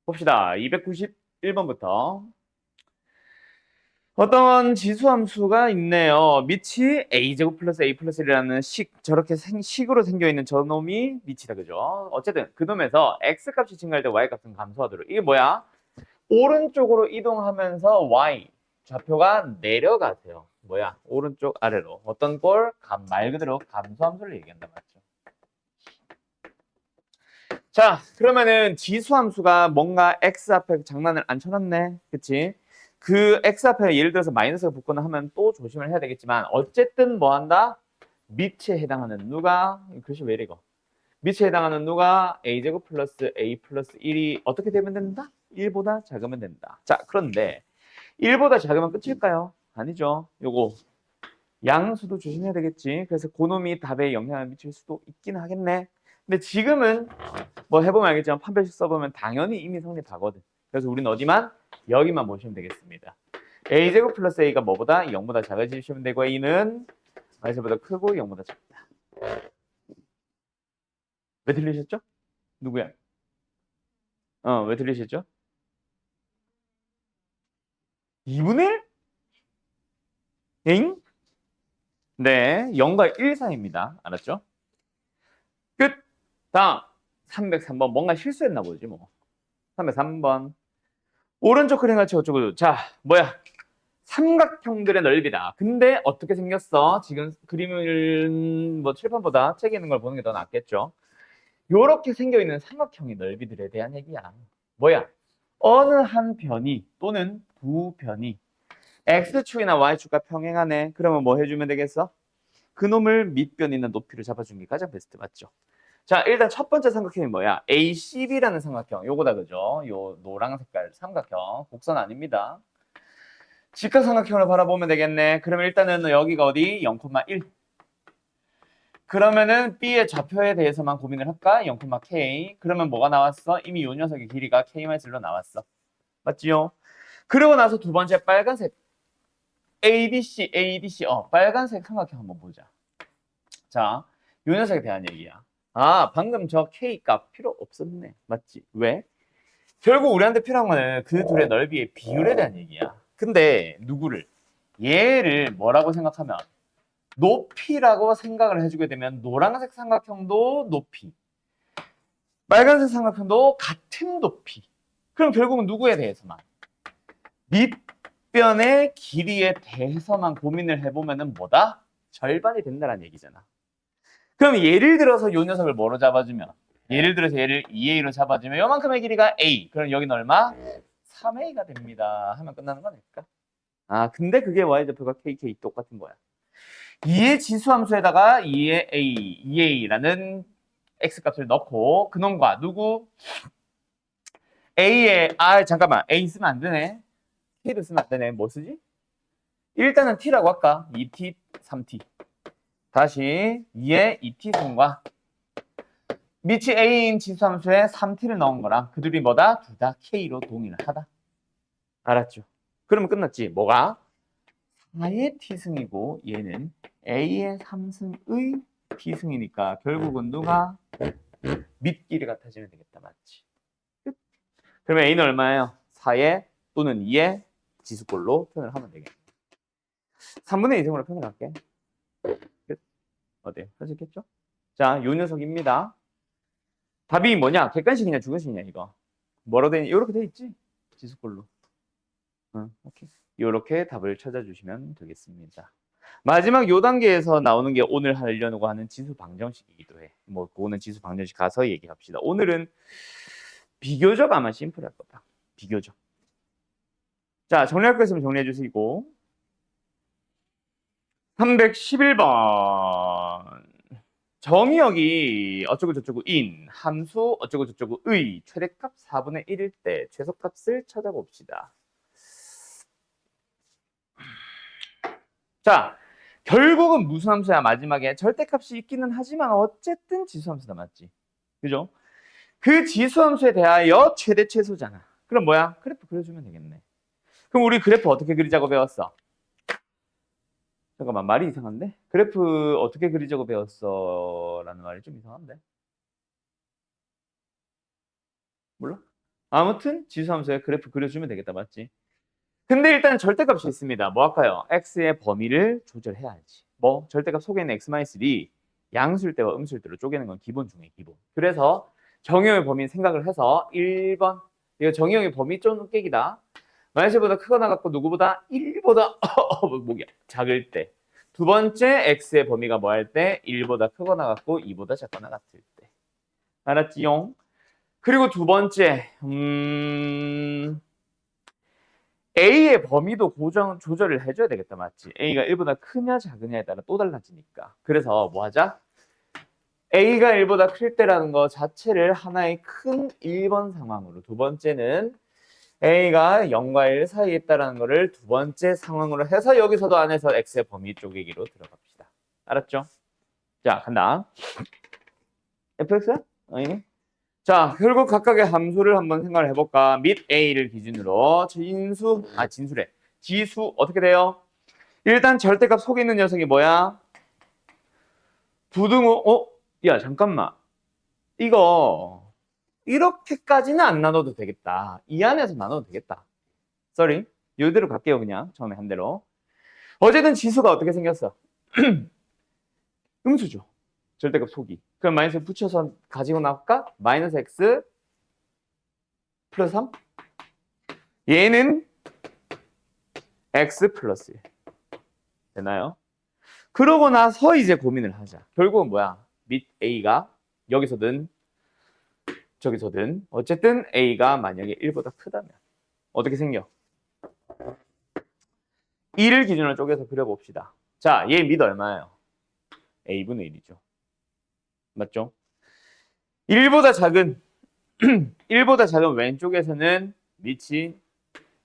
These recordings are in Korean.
봅시다. 291번부터. 어떤 지수함수가 있네요. 밑이 a제곱 플러스 a 플러스 1이라는 저렇게 식으로 생겨있는 저놈이 밑이다. 그죠? 어쨌든 그놈에서 x값이 증가할 때 y값은 감소하도록. 이게 뭐야? 오른쪽으로 이동하면서 y 좌표가 내려가세요. 뭐야? 오른쪽 아래로. 어떤 꼴? 말 그대로 감소함수를 얘기한단 말이죠. 자, 그러면은 지수함수가 뭔가 x 앞에 장난을 안 쳐놨네. 그치? 그 x 앞에 예를 들어서 마이너스가 붙거나 하면 또 조심을 해야 되겠지만 어쨌든 뭐 한다? 밑에 해당하는 누가 글씨 왜 이래 이거? 밑에 해당하는 누가 a제곱 플러스 a 플러스 1이 어떻게 되면 된다? 1보다 작으면 된다. 자, 그런데 1보다 작으면 끝일까요? 아니죠. 요거 양수도 조심해야 되겠지. 그래서 그놈이 답에 영향을 미칠 수도 있긴 하겠네. 근데 지금은 뭐 해보면 알겠지만 판별식 써보면 당연히 이미 성립하거든. 그래서 우리는 어디만? 여기만 보시면 되겠습니다. a제곱 플러스 a가 뭐보다? 0보다 작아지시면 되고 a는 y제보다 크고 0보다 작다. 왜 들리셨죠? 누구야? 왜 들리셨죠? 2분의 1? 엥? 네, 0과 1 사이입니다. 알았죠? 끝! 다음 303번 뭔가 실수했나 보지 뭐. 303번 오른쪽 그림같이 어쩌고 자 뭐야 삼각형들의 넓이다. 근데 어떻게 생겼어? 지금 그림을 뭐 칠판보다 책에 있는 걸 보는 게 더 낫겠죠. 요렇게 생겨있는 삼각형의 넓이들에 대한 얘기야. 뭐야? 어느 한 변이 또는 두 변이 x축이나 y축과 평행하네. 그러면 뭐 해주면 되겠어? 그놈을 밑변 있는 높이를 잡아주는 게 가장 베스트 맞죠? 자, 일단 첫 번째 삼각형이 뭐야? ACB라는 삼각형. 요거다, 그죠? 요 노랑 색깔 삼각형. 곡선 아닙니다. 직각삼각형을 바라보면 되겠네. 그러면 일단은 여기가 어디? 0,1. 그러면은 B의 좌표에 대해서만 고민을 할까? 0,K. 그러면 뭐가 나왔어? 이미 요 녀석의 길이가 K-1로 나왔어. 맞지요? 그러고 나서 두 번째 빨간색 ADC, ADC. 빨간색 삼각형 한번 보자. 자, 요 녀석에 대한 얘기야. 아, 방금 저 K 값 필요 없었네. 맞지? 왜? 결국 우리한테 필요한 거는 그 둘의 넓이의 비율에 대한 얘기야. 근데 누구를? 얘를 뭐라고 생각하면 높이라고 생각을 해주게 되면 노란색 삼각형도 높이, 빨간색 삼각형도 같은 높이. 그럼 결국은 누구에 대해서만? 밑변의 길이에 대해서만 고민을 해보면은 뭐다? 절반이 된다는 얘기잖아. 그럼 예를 들어서 요 녀석을 뭐로 잡아주면? 예를 들어서 얘를 2a로 잡아주면 요만큼의 길이가 a. 그럼 여기는 얼마? 3a가 됩니다. 하면 끝나는 거니까. 아, 근데 그게 y좌표가 kk 똑같은 거야. 2의 지수함수에다가 2의 a, 2a라는 x값을 넣고 그놈과 누구? a의 잠깐만 a 쓰면 안 되네. k도 쓰면 안 되네. 뭐 쓰지? 일단은 t라고 할까? 2t, 3t. 다시 2의 2t 승과 밑이 a인 지수함수에 3t를 넣은 거랑 그 둘이 뭐다? 둘 다 k로 동일하다. 알았죠? 그러면 끝났지. 뭐가? 4의 t승이고 얘는 a의 3승의 t승이니까 결국은 누가? 밑길이 같아지면 되겠다. 맞지? 끝. 그러면 a는 얼마예요? 4의 또는 2의 지수꼴로 표현을 하면 되겠네. 3분의 2승으로 표현할게. 끝. 어때요? 하셨겠죠? 자, 요 녀석입니다. 답이 뭐냐? 객관식이냐 주관식이냐 이거. 뭐로 돼? 이렇게 돼 있지? 지수꼴로. 오케이. 이렇게 답을 찾아주시면 되겠습니다. 마지막 요 단계에서 나오는 게 오늘 하려고 하는 지수 방정식이기도 해. 뭐 그거는 지수 방정식 가서 얘기합시다. 오늘은 비교적 아마 심플할 거다. 비교적. 자, 정리할 거 있으면 정리해 주시고 311번 정의역이 어쩌고저쩌고 인 함수 어쩌고저쩌고의 최대값 4분의 1일 때 최소값을 찾아봅시다. 자, 결국은 무슨 함수야? 마지막에 절대값이 있기는 하지만 어쨌든 지수함수다. 맞지? 그죠? 그 지수함수에 대하여 최대 최소잖아. 그럼 뭐야? 그래프 그려주면 되겠네. 그럼 우리 그래프 어떻게 그리자고 배웠어? 잠깐만, 말이 이상한데? 그래프 어떻게 그리자고 배웠어? 라는 말이 좀 이상한데? 몰라? 아무튼 지수함수의 그래프 그려주면 되겠다. 맞지? 근데 일단 절대값이 있습니다. 뭐 할까요? x의 범위를 조절해야지. 뭐 절대값 속에 있는 x-3 양수일 때와 음수일 때로 쪼개는 건 기본 중에 기본. 그래서 정의형의 범위 생각을 해서 1번 이거 정의형의 범위 쪼개기다. 마이너스보다 크거나 같고 누구보다 1보다 뭐야 작을 때. 두 번째 x의 범위가 뭐 할 때? 1보다 크거나 같고 2보다 작거나 같을 때. 알았지용? 그리고 두 번째 A의 범위도 조절을 해줘야 되겠다. 맞지? A가 1보다 크냐 작으냐에 따라 또 달라지니까. 그래서 뭐 하자? A가 1보다 클 때라는 거 자체를 하나의 큰 1번 상황으로, 두 번째는 A가 0과 1 사이에 있다는 거를 두 번째 상황으로 해서 여기서도 안에서 X의 범위 쪼개기로 들어갑시다. 알았죠? 자, 간다. fx? 아니네. 자, 결국 각각의 함수를 한번 생각을 해볼까? 및 A를 기준으로 진수래. 지수 어떻게 돼요? 일단 절대값 속에 있는 녀석이 뭐야? 부등호, 야, 잠깐만. 이거 이렇게까지는 안 나눠도 되겠다. 이 안에서 나눠도 되겠다. 쏘리. 이대로 갈게요, 그냥. 처음에 한 대로. 어쨌든 지수가 어떻게 생겼어? 음수죠. 절대값 속이. 그럼 마이너스 붙여서 가지고 나올까? 마이너스 x 플러스 3? 얘는 x 플러스 1. 되나요? 그러고 나서 이제 고민을 하자. 결국은 뭐야? 및 a가 여기서든 저기서든 어쨌든 a가 만약에 1보다 크다면 어떻게 생겨? 2를 기준으로 쪼개서 그려봅시다. 자, 얘 및 얼마예요? a분의 1이죠. 맞죠? 1보다 작은 1보다 작은 왼쪽에서는 밑이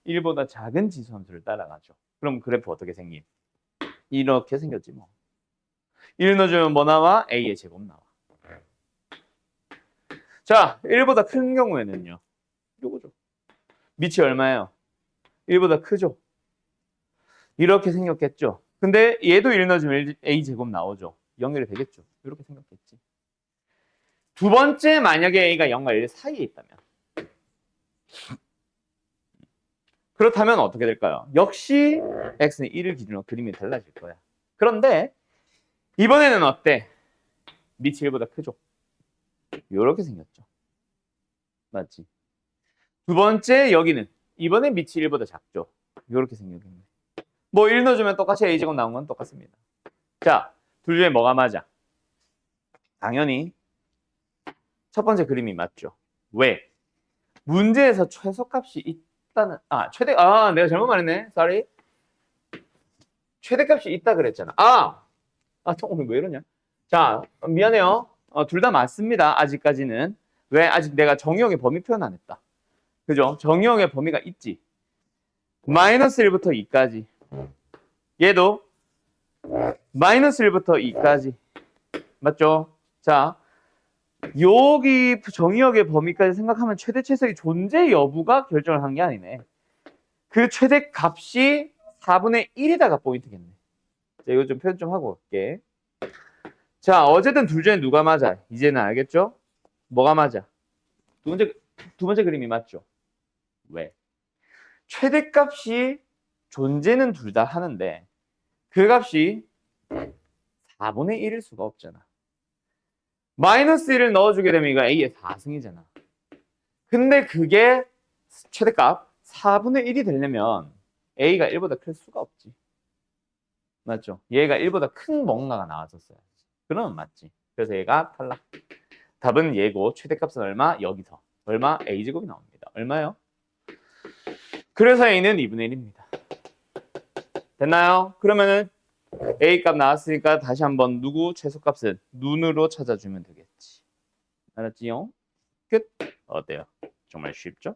1보다 작은 지수함수를 따라가죠. 그럼 그래프 어떻게 생김? 이렇게 생겼지 뭐. 1 넣어주면 뭐 나와? a의 제곱 나와. 자, 1보다 큰 경우에는요. 요거죠. 밑이 얼마예요? 1보다 크죠. 이렇게 생겼겠죠. 근데 얘도 1 넣어주면 a 제곱 나오죠. 연결이 되겠죠. 이렇게 생겼겠지. 두 번째 만약에 a가 0과 1 사이에 있다면 그렇다면 어떻게 될까요? 역시 x는 1을 기준으로 그림이 달라질 거야. 그런데 이번에는 어때? 밑이 1보다 크죠. 이렇게 생겼죠. 맞지? 두 번째 여기는 이번에 밑이 1보다 작죠. 이렇게 생겼겠네. 뭐 1 넣어주면 똑같이 a제곱 나온 건 똑같습니다. 자, 둘 중에 뭐가 맞아? 당연히 첫 번째 그림이 맞죠. 왜? 문제에서 최소값이 있다는 내가 잘못 말했네. sorry. 최대값이 있다 그랬잖아. 오늘 왜 이러냐? 자, 미안해요. 둘 다 맞습니다. 아직까지는. 왜? 아직 내가 정의형의 범위 표현 안 했다. 그죠? 정의형의 범위가 있지. 마이너스 1부터 2까지. 얘도 마이너스 1부터 2까지. 맞죠? 자, 여기 정의역의 범위까지 생각하면 최대 최소의 존재 여부가 결정을 한 게 아니네. 그 최대 값이 4분의 1이다가 포인트겠네. 자, 이거 좀 표현 좀 하고 갈게. 자, 어쨌든 둘 중에 누가 맞아? 이제는 알겠죠? 뭐가 맞아? 두 번째 그림이 맞죠? 왜? 최대값이 존재는 둘 다 하는데 그 값이 4분의 1일 수가 없잖아. 마이너스 1을 넣어주게 되면 이거 a의 4승이잖아. 근데 그게 최대값 4분의 1이 되려면 a가 1보다 클 수가 없지. 맞죠? 얘가 1보다 큰 뭔가가 나왔었어야지. 그러면 맞지. 그래서 얘가 탈락. 답은 얘고 최대값은 얼마? 여기서. 얼마? a제곱이 나옵니다. 얼마요? 그래서 a는 2분의 1입니다. 됐나요? 그러면은 a 값 나왔으니까 다시 한번 누구 최소값은 눈으로 찾아주면 되겠지. 알았지요? 끝. 어때요? 정말 쉽죠?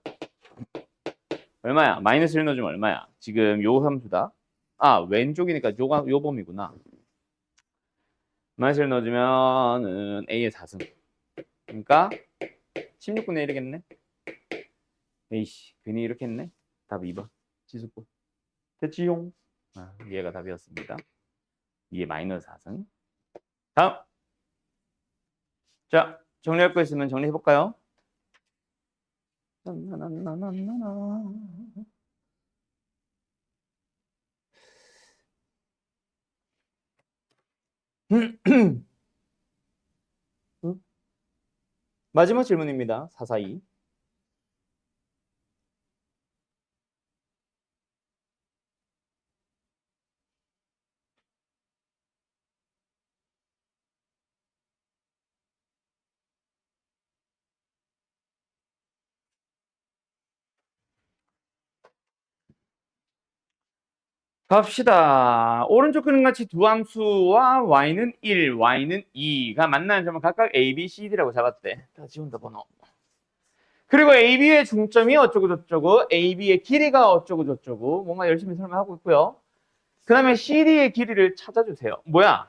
얼마야? 마이너스 1 넣어주면 얼마야? 지금 요 함수다. 왼쪽이니까 요 범위구나. 마이너스 1 넣어주면은 a의 4승. 그러니까 16분의 1이겠네. 에이씨, 괜히 이렇게 했네. 답 2번. 지수꼴. 됐지용? 얘가 답이었습니다. 이게 마이너스 4승. 다음. 자, 정리할 거 있으면 정리해볼까요? 나나나나나나. 마지막 질문입니다. 442. 갑시다. 오른쪽 그림같이 두 함수와 y는 1, y는 2가 만나는 점은 각각 a, b, c, d라고 잡았대. 다 지운다 번호. 그리고 a, b의 중점이 어쩌고 저쩌고, a, b의 길이가 어쩌고 저쩌고 뭔가 열심히 설명하고 있고요. 그 다음에 c, d의 길이를 찾아주세요. 뭐야?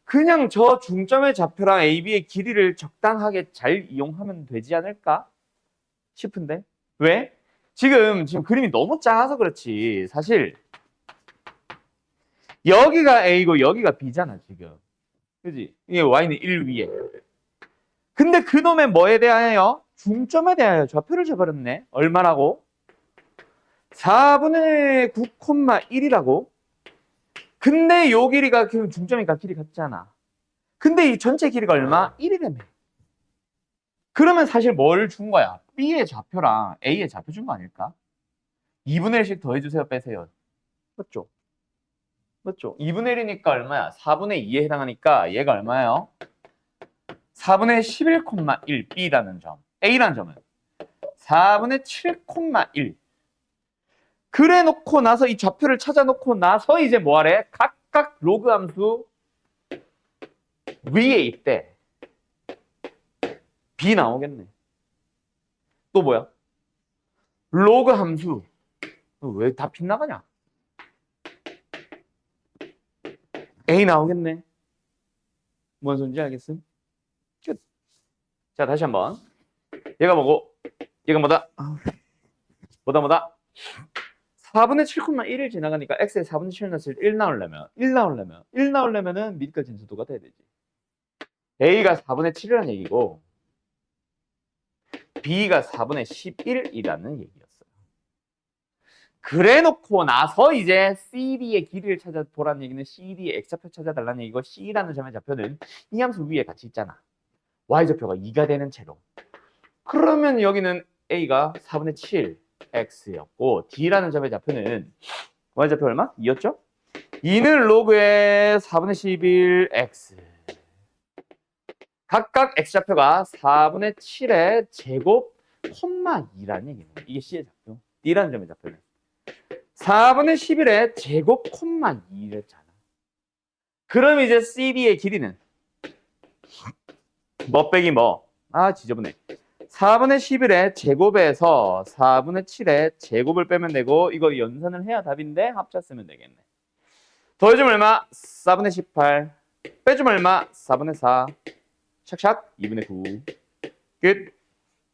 그냥 저 중점의 좌표랑 a, b의 길이를 적당하게 잘 이용하면 되지 않을까 싶은데 왜? 지금 그림이 너무 작아서 그렇지. 사실 여기가 A고 여기가 B잖아, 지금. 그지? 이게 Y는 1 위에. 근데 그놈의 뭐에 대하여? 중점에 대하여 좌표를 줘버렸네. 얼마라고? 4분의 9,1이라고? 근데 요 길이가 중점이니까 길이 같잖아. 근데 이 전체 길이가 얼마? 1이라며. 그러면 사실 뭘 준 거야? B의 좌표랑 A의 좌표 준 거 아닐까? 2분의 1씩 더해주세요, 빼세요. 맞죠? 맞죠? 2분의 1이니까 얼마야? 4분의 2에 해당하니까 얘가 얼마예요? 4분의 11,1 B라는 점. A라는 점은 4분의 7,1. 그래 놓고 나서 이 좌표를 찾아 놓고 나서 이제 뭐 하래? 각각 로그 함수 위에 있대. B 나오겠네. 또 뭐야? 로그 함수. 왜 다 빗나가냐? A 나오겠네. 뭔 소리인지 알겠음? 끝. 자, 다시 한번. 얘가 뭐고? 얘가 뭐다? 뭐다? 4분의 7,1을 지나가니까 x의 4분의 7 넣었을 때 1 나오려면은 밑과 진수도가 돼야 되지. a가 4분의 7이라는 얘기고 b가 4분의 11이라는 얘기였어요. 그래 놓고 나서 이제 CD의 길이를 찾아보라는 얘기는 CD의 x좌표 찾아달라는 얘기고 C라는 점의 좌표는 이 함수 위에 같이 있잖아. y좌표가 2가 되는 채로. 그러면 여기는 a가 4분의 7 x였고 D라는 점의 좌표는 y좌표 얼마? 2였죠? 2는 로그의 4분의 11 x. 각각 x좌표가 4분의 7의 제곱 콤마 2라는 얘기는 이게 C의 좌표. D라는 점의 좌표는 4분의 11의 제곱 콤마 2랬잖아. 그럼 이제 CD의 길이는 뭐 빼기 뭐? 아 지저분해. 4분의 11의 제곱에서 4분의 7의 제곱을 빼면 되고 이거 연산을 해야 답인데 합쳤으면 되겠네. 더해주면 얼마? 4분의 18. 빼주면 얼마? 4분의 4. 샥샥 2분의 9. 끝.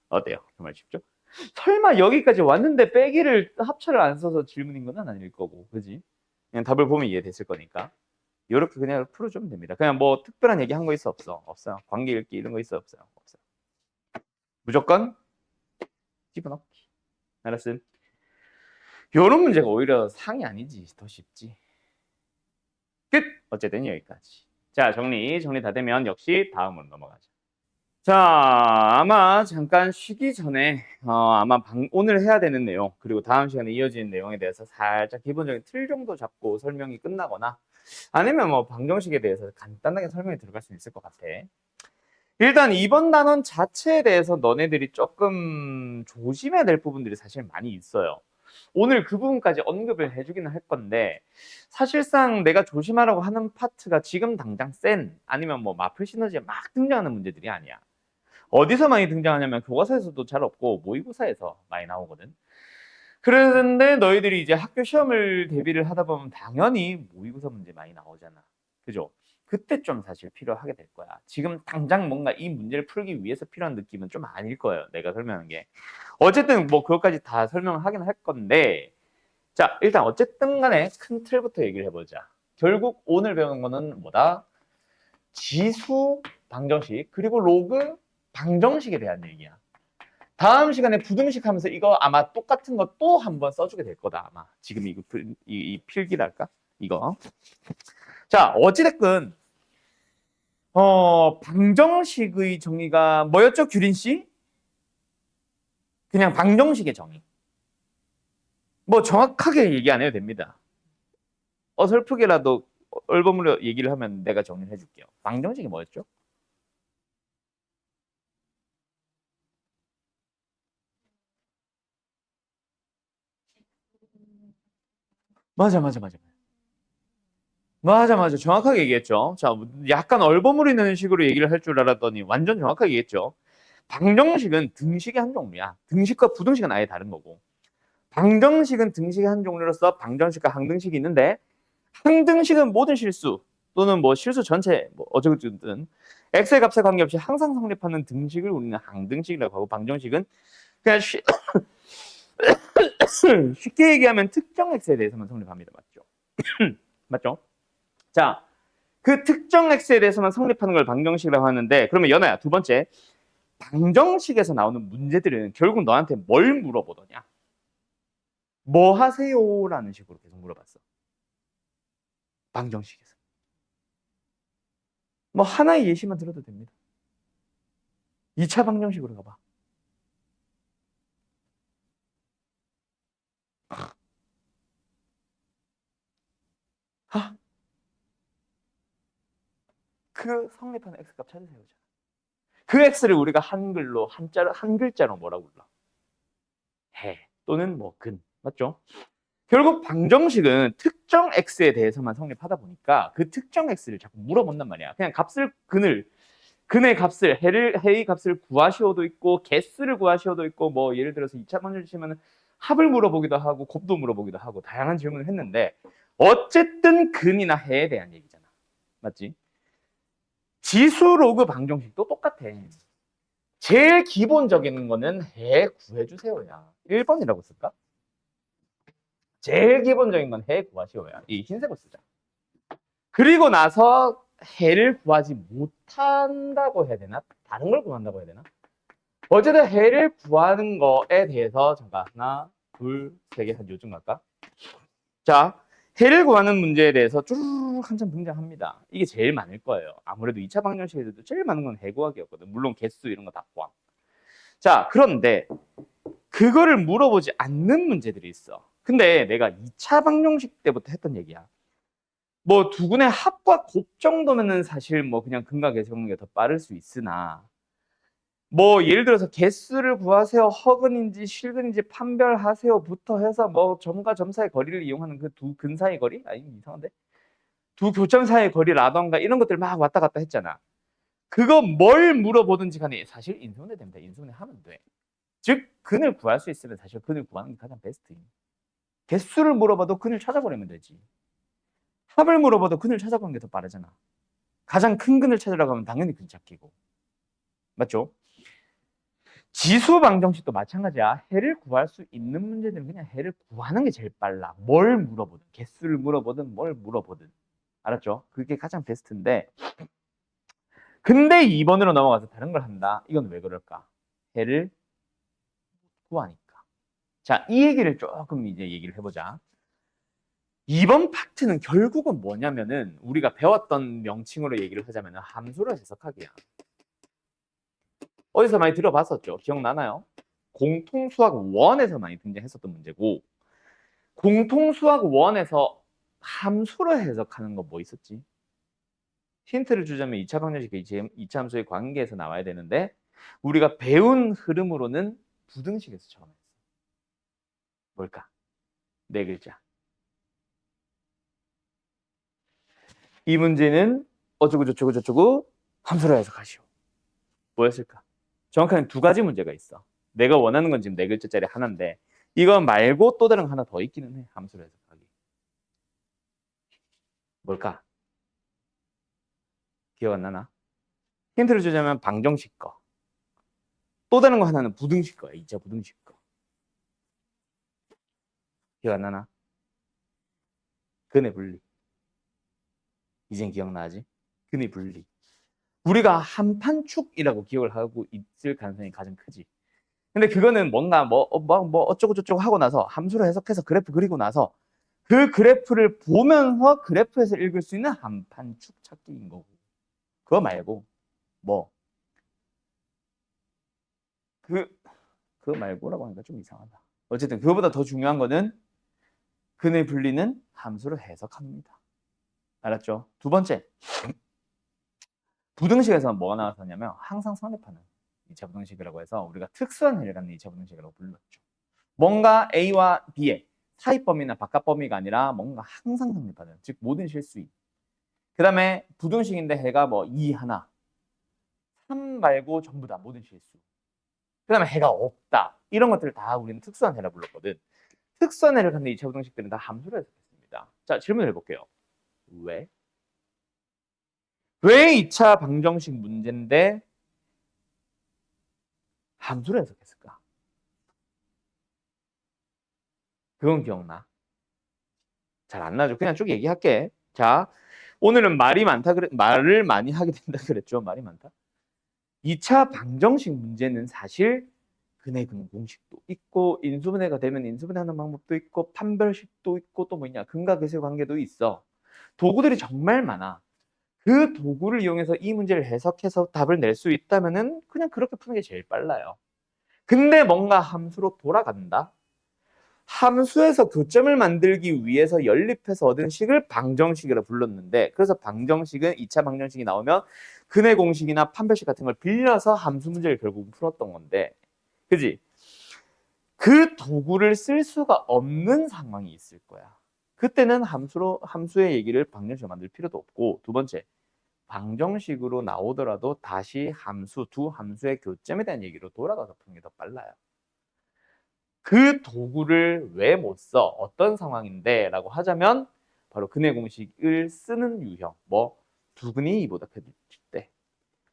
어때요? 정말 쉽죠? 설마 여기까지 왔는데 빼기를 합차를 안 써서 질문인 건 아닐 거고, 그지? 그냥 답을 보면 이해됐을 거니까 이렇게 그냥 풀어주면 됩니다. 그냥 뭐 특별한 얘기 한 거 있어 없어? 없어요. 관계 읽기 이런 거 있어 없어요? 없어요. 무조건 집어넣기. 알았음? 요런 문제가 오히려 상이 아니지 더 쉽지. 끝. 어쨌든 여기까지. 자 정리 다 되면 역시 다음으로 넘어가죠. 자, 아마 잠깐 쉬기 전에 아마 오늘 해야 되는 내용 그리고 다음 시간에 이어지는 내용에 대해서 살짝 기본적인 틀 정도 잡고 설명이 끝나거나 아니면 뭐 방정식에 대해서 간단하게 설명이 들어갈 수 있을 것 같아. 일단 이번 단원 자체에 대해서 너네들이 조금 조심해야 될 부분들이 사실 많이 있어요. 오늘 그 부분까지 언급을 해주기는 할 건데 사실상 내가 조심하라고 하는 파트가 지금 당장 센 아니면 뭐 마플 시너지에 막 등장하는 문제들이 아니야. 어디서 많이 등장하냐면 교과서에서도 잘 없고 모의고사에서 많이 나오거든. 그런데 너희들이 이제 학교 시험을 대비를 하다 보면 당연히 모의고사 문제 많이 나오잖아. 그죠? 그때 좀 사실 필요하게 될 거야. 지금 당장 뭔가 이 문제를 풀기 위해서 필요한 느낌은 좀 아닐 거예요. 내가 설명한 게. 어쨌든 뭐 그것까지 다 설명을 하긴 할 건데 자 일단 어쨌든 간에 큰 틀부터 얘기를 해보자. 결국 오늘 배우는 거는 뭐다? 지수 방정식 그리고 로그 방정식에 대한 얘기야. 다음 시간에 부등식 하면서 이거 아마 똑같은 거 또 한번 써주게 될 거다. 아마 지금 이 필기랄까? 이거. 자, 어찌됐건 방정식의 정의가 뭐였죠, 규린 씨? 그냥 방정식의 정의. 뭐 정확하게 얘기 안 해도 됩니다. 어설프게라도 얼버무려 얘기를 하면 내가 정리를 해줄게요. 방정식이 뭐였죠? 맞아. 정확하게 얘기했죠. 자, 약간 얼버무리는 식으로 얘기를 할 줄 알았더니 완전 정확하게 얘기했죠. 방정식은 등식의 한 종류야. 등식과 부등식은 아예 다른 거고. 방정식은 등식의 한 종류로서 방정식과 항등식이 있는데, 항등식은 모든 실수 또는 뭐 실수 전체 뭐 어쩌고저쩌든 x의 값에 관계없이 항상 성립하는 등식을 우리는 항등식이라고 하고, 방정식은 그냥 쉽게 얘기하면 특정 x에 대해서만 성립합니다. 맞죠? 맞죠? 자, 그 특정 x에 대해서만 성립하는 걸 방정식이라고 하는데, 그러면 연아야, 두 번째, 방정식에서 나오는 문제들은 결국 너한테 뭘 물어보더냐? 뭐 하세요? 라는 식으로 계속 물어봤어. 방정식에서. 뭐 하나의 예시만 들어도 됩니다. 2차 방정식으로 가봐. 아, 그 성립하는 x값 찾으세요. 그 x를 우리가 한글로 한 글자로 뭐라고 불러? 해 또는 뭐 근. 맞죠? 결국 방정식은 특정 x에 대해서만 성립하다 보니까 그 특정 x를 자꾸 물어본단 말이야. 그냥 근의 값을 해의 값을 구하시오도 있고 개수를 구하시오도 있고, 뭐 예를 들어서 2차 방정식 치면 합을 물어보기도 하고 곱도 물어보기도 하고 다양한 질문을 했는데, 어쨌든 근이나 해에 대한 얘기잖아. 맞지? 지수 로그 방정식도 똑같아. 제일 기본적인 거는 해 구해주세요야. 1번이라고 쓸까? 제일 기본적인 건 해 구하시오야. 이 흰색을 쓰자. 그리고 나서 해를 구하지 못한다고 해야 되나? 다른 걸 구한다고 해야 되나? 어쨌든 해를 구하는 거에 대해서 잠깐 하나, 둘, 세 개 한 요즘 갈까? 자, 해를 구하는 문제에 대해서 쭉 한참 등장합니다. 이게 제일 많을 거예요. 아무래도 2차 방정식에서도 제일 많은 건 해 구하기였거든. 물론 개수 이런 거 다 포함. 자, 그런데 그거를 물어보지 않는 문제들이 있어. 근데 내가 2차 방정식 때부터 했던 얘기야. 뭐 두근의 합과 곱 정도면은 사실 뭐 그냥 근과 계수하는 게 더 빠를 수 있으나, 뭐 예를 들어서 개수를 구하세요, 허근인지 실근인지 판별하세요부터 해서 뭐 점과 점 사이의 거리를 이용하는 그 두 근 사이의 거리? 아니, 이상한데? 두 교점 사이의 거리라던가 이런 것들 막 왔다 갔다 했잖아. 그거 뭘 물어보든지 간에 사실 인수분해 됩니다. 인수분해 하면 돼. 즉 근을 구할 수 있으면 사실 근을 구하는 게 가장 베스트임. 개수를 물어봐도 근을 찾아버리면 되지. 합을 물어봐도 근을 찾아보는 게 더 빠르잖아. 가장 큰 근을 찾으려고 하면 당연히 근 찾기고. 맞죠? 지수 방정식도 마찬가지야. 해를 구할 수 있는 문제들은 그냥 해를 구하는 게 제일 빨라. 뭘 물어보든, 개수를 물어보든 뭘 물어보든. 알았죠? 그게 가장 베스트인데, 근데 2번으로 넘어가서 다른 걸 한다. 이건 왜 그럴까? 해를 구하니까. 자, 이 얘기를 조금 이제 얘기를 해보자. 2번 파트는 결국은 뭐냐면은 우리가 배웠던 명칭으로 얘기를 하자면 함수를 해석하기야. 어디서 많이 들어봤었죠? 기억나나요? 공통수학 1에서 많이 등장했었던 문제고, 공통수학 1에서 함수로 해석하는 거 뭐 있었지? 힌트를 주자면 2차 방정식의 2차 함수의 관계에서 나와야 되는데, 우리가 배운 흐름으로는 부등식에서 처음 했어. 뭘까? 네 글자. 이 문제는 어쩌고 저쩌고 저쩌고 함수로 해석하시오. 뭐였을까? 정확하게 두 가지 문제가 있어. 내가 원하는 건 지금 네 글자짜리 하나인데, 이거 말고 또 다른 거 하나 더 있기는 해. 함수로 해석하기. 뭘까? 기억 안 나나? 힌트를 주자면 방정식 거. 또 다른 거 하나는 부등식 거야. 2차 부등식 거. 기억 안 나나? 근의 분리. 이젠 기억나지? 근의 분리. 우리가 한판축이라고 기억을 하고 있을 가능성이 가장 크지. 근데 그거는 뭔가 뭐 어쩌고저쩌고 하고 나서 함수를 해석해서 그래프 그리고 나서 그 그래프를 보면서 그래프에서 읽을 수 있는 한판축 찾기인 거고. 그거 말고 뭐 그 그거 말고라고 하니까 좀 이상하다. 어쨌든 그거보다 더 중요한 거는 근의 분리는 함수를 해석합니다. 알았죠? 두 번째, 부등식에서는 뭐가 나왔었냐면 항상 성립하는 이차부등식이라고 해서 우리가 특수한 해를 갖는 이차부등식이라고 불렀죠. 뭔가 A와 B의 사이범위나 바깥범위가 아니라 뭔가 항상 성립하는, 즉 모든 실수인. 그 다음에 부등식인데 해가 뭐 2 하나, 3 말고 전부 다 모든 실수. 그 다음에 해가 없다. 이런 것들을 다 우리는 특수한 해라 불렀거든. 특수한 해를 갖는 이차부등식들은 다 함수로 해석했습니다. 자, 질문을 해볼게요. 왜? 왜 2차 방정식 문제인데 함수로 해석했을까? 그건 기억나? 잘 안 나죠. 그냥 쭉 얘기할게. 자, 오늘은 말을 많이 하게 된다 그랬죠. 말이 많다. 2차 방정식 문제는 사실 근해근 공식도 있고 인수분해가 되면 인수분해하는 방법도 있고 판별식도 있고 또 뭐냐 근과계수의 관계도 있어. 도구들이 정말 많아. 그 도구를 이용해서 이 문제를 해석해서 답을 낼 수 있다면은 그냥 그렇게 푸는 게 제일 빨라요. 근데 뭔가 함수로 돌아간다. 함수에서 교점을 만들기 위해서 연립해서 얻은 식을 방정식이라 불렀는데, 그래서 방정식은 2차 방정식이 나오면 근해 공식이나 판별식 같은 걸 빌려서 함수 문제를 결국 풀었던 건데, 그지? 그 도구를 쓸 수가 없는 상황이 있을 거야. 그때는 함수의 얘기를 방정식으로 만들 필요도 없고, 두 번째, 방정식으로 나오더라도 다시 두 함수의 교점에 대한 얘기로 돌아가서 푸는 게 더 빨라요. 그 도구를 왜 못 써? 어떤 상황인데? 라고 하자면 바로 근해 공식을 쓰는 유형. 뭐 두근이 2보다 클 때,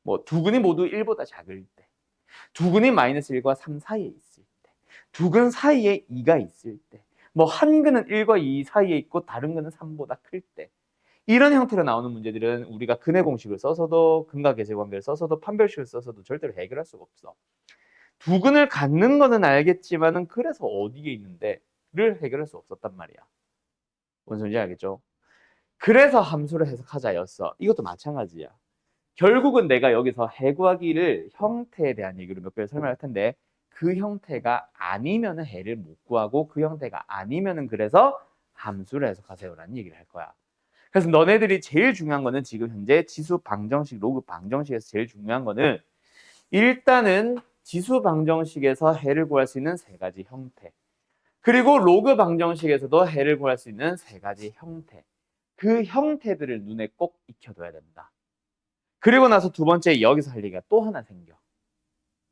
뭐 두근이 모두 1보다 작을 때, 두근이 마이너스 1과 3 사이에 있을 때, 두근 사이에 2가 있을 때, 뭐 한 근은 1과 2 사이에 있고 다른 근은 3보다 클 때, 이런 형태로 나오는 문제들은 우리가 근해 공식을 써서도 근과 계수의 관계를 써서도 판별식을 써서도 절대로 해결할 수가 없어. 두근을 갖는 거는 알겠지만은 그래서 어디에 있는데를 해결할 수 없었단 말이야. 뭔 소리인지 알겠죠? 그래서 함수를 해석하자였어. 이것도 마찬가지야. 결국은 내가 여기서 해 구하기를 형태에 대한 얘기로 몇 개 설명할 텐데 그 형태가 아니면은 해를 못 구하고 그 형태가 아니면은 그래서 함수를 해석하세요라는 얘기를 할 거야. 그래서 너네들이 제일 중요한 거는 지금 현재 지수 방정식, 로그 방정식에서 제일 중요한 거는 일단은 지수 방정식에서 해를 구할 수 있는 세 가지 형태. 그리고 로그 방정식에서도 해를 구할 수 있는 세 가지 형태. 그 형태들을 눈에 꼭 익혀둬야 된다. 그리고 나서 두 번째 여기서 할 얘기가 또 하나 생겨.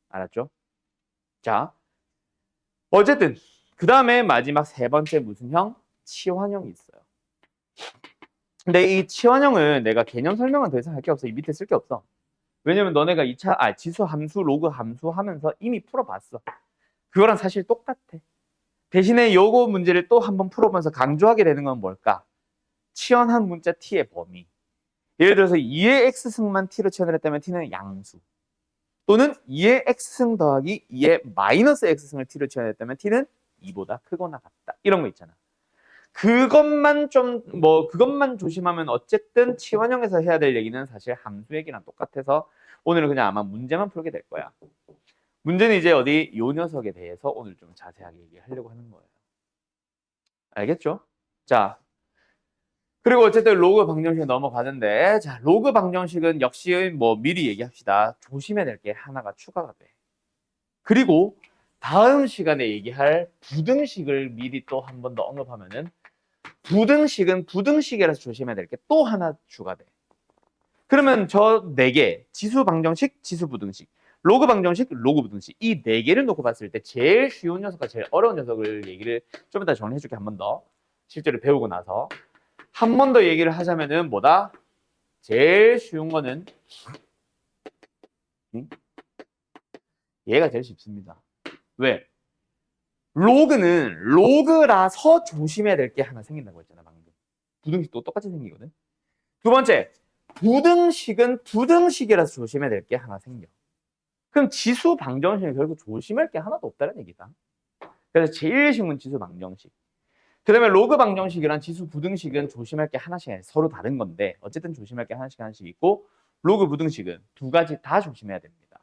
알았죠? 자, 어쨌든 그 다음에 마지막 세 번째 무슨 형? 치환형이 있어요. 근데 이 치환형은 내가 개념 설명은 더 이상 할 게 없어. 이 밑에 쓸 게 없어. 왜냐면 너네가 지수 함수, 로그 함수 하면서 이미 풀어봤어. 그거랑 사실 똑같아. 대신에 요거 문제를 또 한번 풀어보면서 강조하게 되는 건 뭘까? 치환한 문자 t의 범위. 예를 들어서 2의 x승만 t로 치환을 했다면 t는 양수. 또는 2의 x승 더하기 2의 마이너스 x승을 t로 치환했다면 t는 2보다 크거나 같다. 이런 거 있잖아. 그것만 그것만 조심하면 어쨌든 치환형에서 해야 될 얘기는 사실 함수 얘기랑 똑같아서 오늘은 그냥 아마 문제만 풀게 될 거야. 문제는 이제 어디 요 녀석에 대해서 오늘 좀 자세하게 얘기하려고 하는 거예요. 알겠죠? 자, 그리고 어쨌든 로그 방정식에 넘어가는데, 자, 로그 방정식은 역시 뭐 미리 얘기합시다. 조심해야 될 게 하나가 추가가 돼. 그리고 다음 시간에 얘기할 부등식을 미리 또 한 번 더 언급하면은 부등식은 부등식이라서 조심해야 될 게 또 하나 추가돼. 그러면 저 네 개, 지수 방정식, 지수 부등식, 로그 방정식, 로그 부등식 이 네 개를 놓고 봤을 때 제일 쉬운 녀석과 제일 어려운 녀석을 얘기를 좀 이따 정리해 줄게 한 번 더. 실제로 배우고 나서 한 번 더 얘기를 하자면은 뭐다? 제일 쉬운 거는 얘가 제일 쉽습니다. 왜? 로그는 로그라서 조심해야 될 게 하나 생긴다고 했잖아 방금. 부등식도 똑같이 생기거든. 두 번째, 부등식은 부등식이라서 조심해야 될 게 하나 생겨. 그럼 지수 방정식은 결국 조심할 게 하나도 없다는 얘기다. 그래서 제일 쉬운 건 지수 방정식. 그 다음에 로그 방정식이랑 지수 부등식은 조심할 게 하나씩 서로 다른 건데 어쨌든 조심할 게 하나씩 있고 로그 부등식은 두 가지 다 조심해야 됩니다.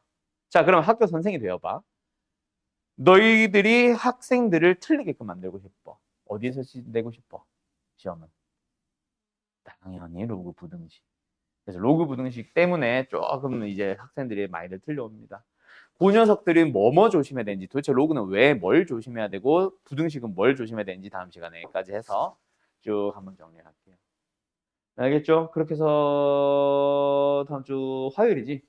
자, 그럼 학교 선생이 되어봐. 너희들이 학생들을 틀리게끔 만들고 싶어. 어디에서 내고 싶어? 시험은. 당연히 로그 부등식. 그래서 로그 부등식 때문에 조금 이제 학생들이 많이들 틀려옵니다. 그 녀석들이 뭐뭐 조심해야 되는지, 도대체 로그는 왜 뭘 조심해야 되고 부등식은 뭘 조심해야 되는지 다음 시간에까지 해서 쭉 한번 정리할게요. 알겠죠? 그렇게 해서 다음 주 화요일이지?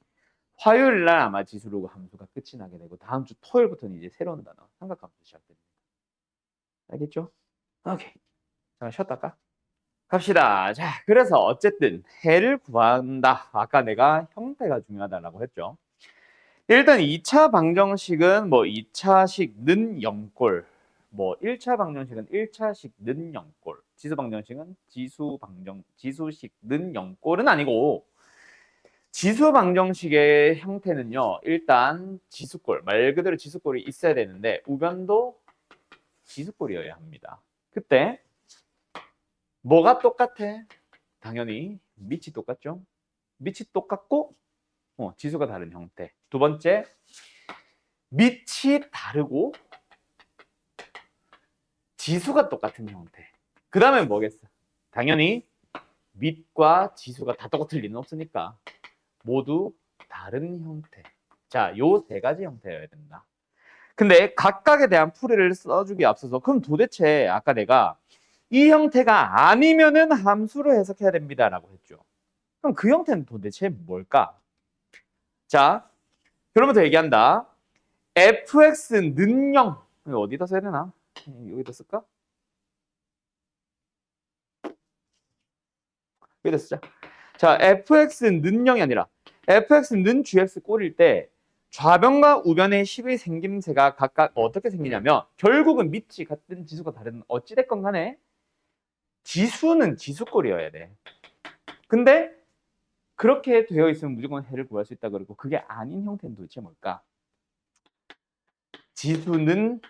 화요일 날 아마 지수 로그 함수가 끝이 나게 되고 다음 주 토요일부터는 이제 새로운 단어 삼각함수 시작됩니다. 알겠죠? 오케이. 잠깐 쉬었다 할까? 갑시다. 자, 그래서 어쨌든 해를 구한다. 아까 내가 형태가 중요하다라고 했죠. 일단 2차 방정식은 뭐 2차식 는 0꼴, 뭐 1차 방정식은 1차식 는 0꼴, 지수 방정식은 지수식 는 0꼴은 아니고 지수 방정식의 형태는요. 일단 지수꼴, 말 그대로 지수꼴이 있어야 되는데 우변도 지수꼴이어야 합니다. 그때 뭐가 똑같아? 당연히 밑이 똑같죠. 밑이 똑같고 지수가 다른 형태. 두 번째, 밑이 다르고 지수가 똑같은 형태. 그 다음에 뭐겠어? 당연히 밑과 지수가 다 똑같을 리는 없으니까 모두 다른 형태. 자, 요 세 가지 형태여야 된다. 근데 각각에 대한 풀이를 써주기 앞서서 그럼 도대체 아까 내가 이 형태가 아니면은 함수로 해석해야 됩니다라고 했죠. 그럼 그 형태는 도대체 뭘까? 자, 그러면서 얘기한다. fx는 0. 이거 어디다 써야 되나? 여기다 쓸까? 여기다 쓰자. 자, fx는 0이 아니라 fx는 gx 꼴일 때 좌변과 우변의 10의 생김새가 각각 어떻게 생기냐면 결국은 밑이 같은 지수가 다른 어찌됐건 간에 지수는 지수꼴이어야 돼. 근데 그렇게 되어 있으면 무조건 해를 구할 수 있다 그러고 그게 아닌 형태는 도대체 뭘까? 지수는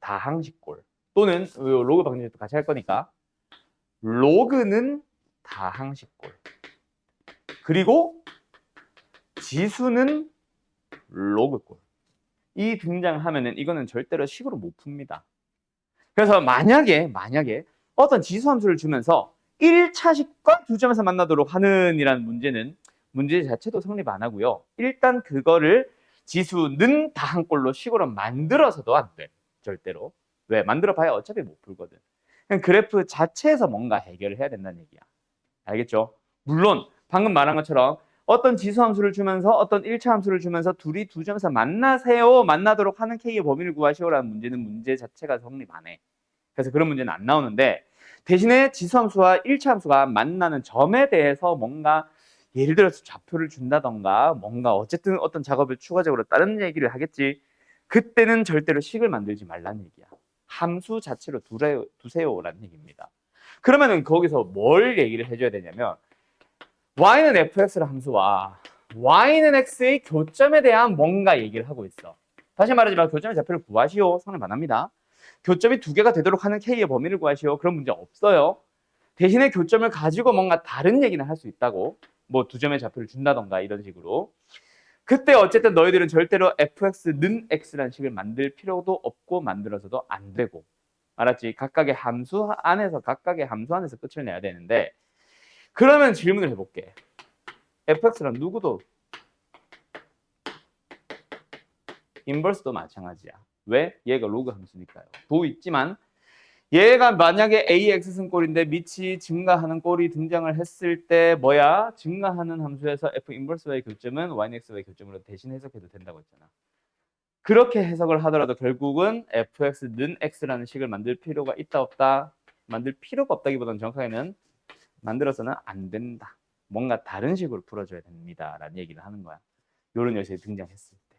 다항식꼴 또는 로그 방정식도 같이 할 거니까 로그는 다항식꼴 그리고 지수는 로그꼴 이 등장하면은 이거는 절대로 식으로 못 풉니다. 그래서 만약에 어떤 지수함수를 주면서 1차식과 두 점에서 만나도록 하는 이라는 문제는 문제 자체도 성립 안 하고요. 일단 그거를 지수는 다항꼴로 식으로 만들어서도 안 돼. 절대로. 왜? 만들어 봐야 어차피 못 풀거든. 그냥 그래프 자체에서 뭔가 해결을 해야 된다는 얘기야. 알겠죠? 물론 방금 말한 것처럼 어떤 지수함수를 주면서 어떤 1차 함수를 주면서 둘이 두 점에서 만나도록 하는 K의 범위를 구하시오라는 문제는 문제 자체가 성립 안 해. 그래서 그런 문제는 안 나오는데 대신에 지수함수와 1차 함수가 만나는 점에 대해서 뭔가 예를 들어서 좌표를 준다던가 뭔가 어쨌든 어떤 작업을 추가적으로 다른 얘기를 하겠지. 그때는 절대로 식을 만들지 말라는 얘기야. 함수 자체로 두세요라는 얘기입니다. 그러면은 거기서 뭘 얘기를 해줘야 되냐면 y는 fx라는 함수와 y는 x의 교점에 대한 뭔가 얘기를 하고 있어. 다시 말하지만 교점의 좌표를 구하시오. 성립 안 합니다. 교점이 두 개가 되도록 하는 k의 범위를 구하시오. 그런 문제 없어요. 대신에 교점을 가지고 뭔가 다른 얘기는 할 수 있다고. 뭐 두 점의 좌표를 준다던가 이런 식으로. 그때 어쨌든 너희들은 절대로 fx는 x라는 식을 만들 필요도 없고 만들어서도 안 되고. 알았지? 각각의 함수 안에서 끝을 내야 되는데 그러면 질문을 해볼게. fx랑 누구도 인버스도 마찬가지야. 왜? 얘가 로그 함수니까요. 도 있지만 얘가 만약에 ax승 꼴인데 밑이 증가하는 꼴이 등장을 했을 때 뭐야? 증가하는 함수에서 f 인버스와의 교점은 y는 x와의 교점으로 대신 해석해도 된다고 했잖아. 그렇게 해석을 하더라도 결국은 fx는 x라는 식을 만들 필요가 있다 없다? 만들 필요가 없다기보다는 정확하게는 만들어서는 안 된다. 뭔가 다른 식으로 풀어줘야 됩니다. 라는 얘기를 하는 거야. 이런 녀석이 등장했을 때.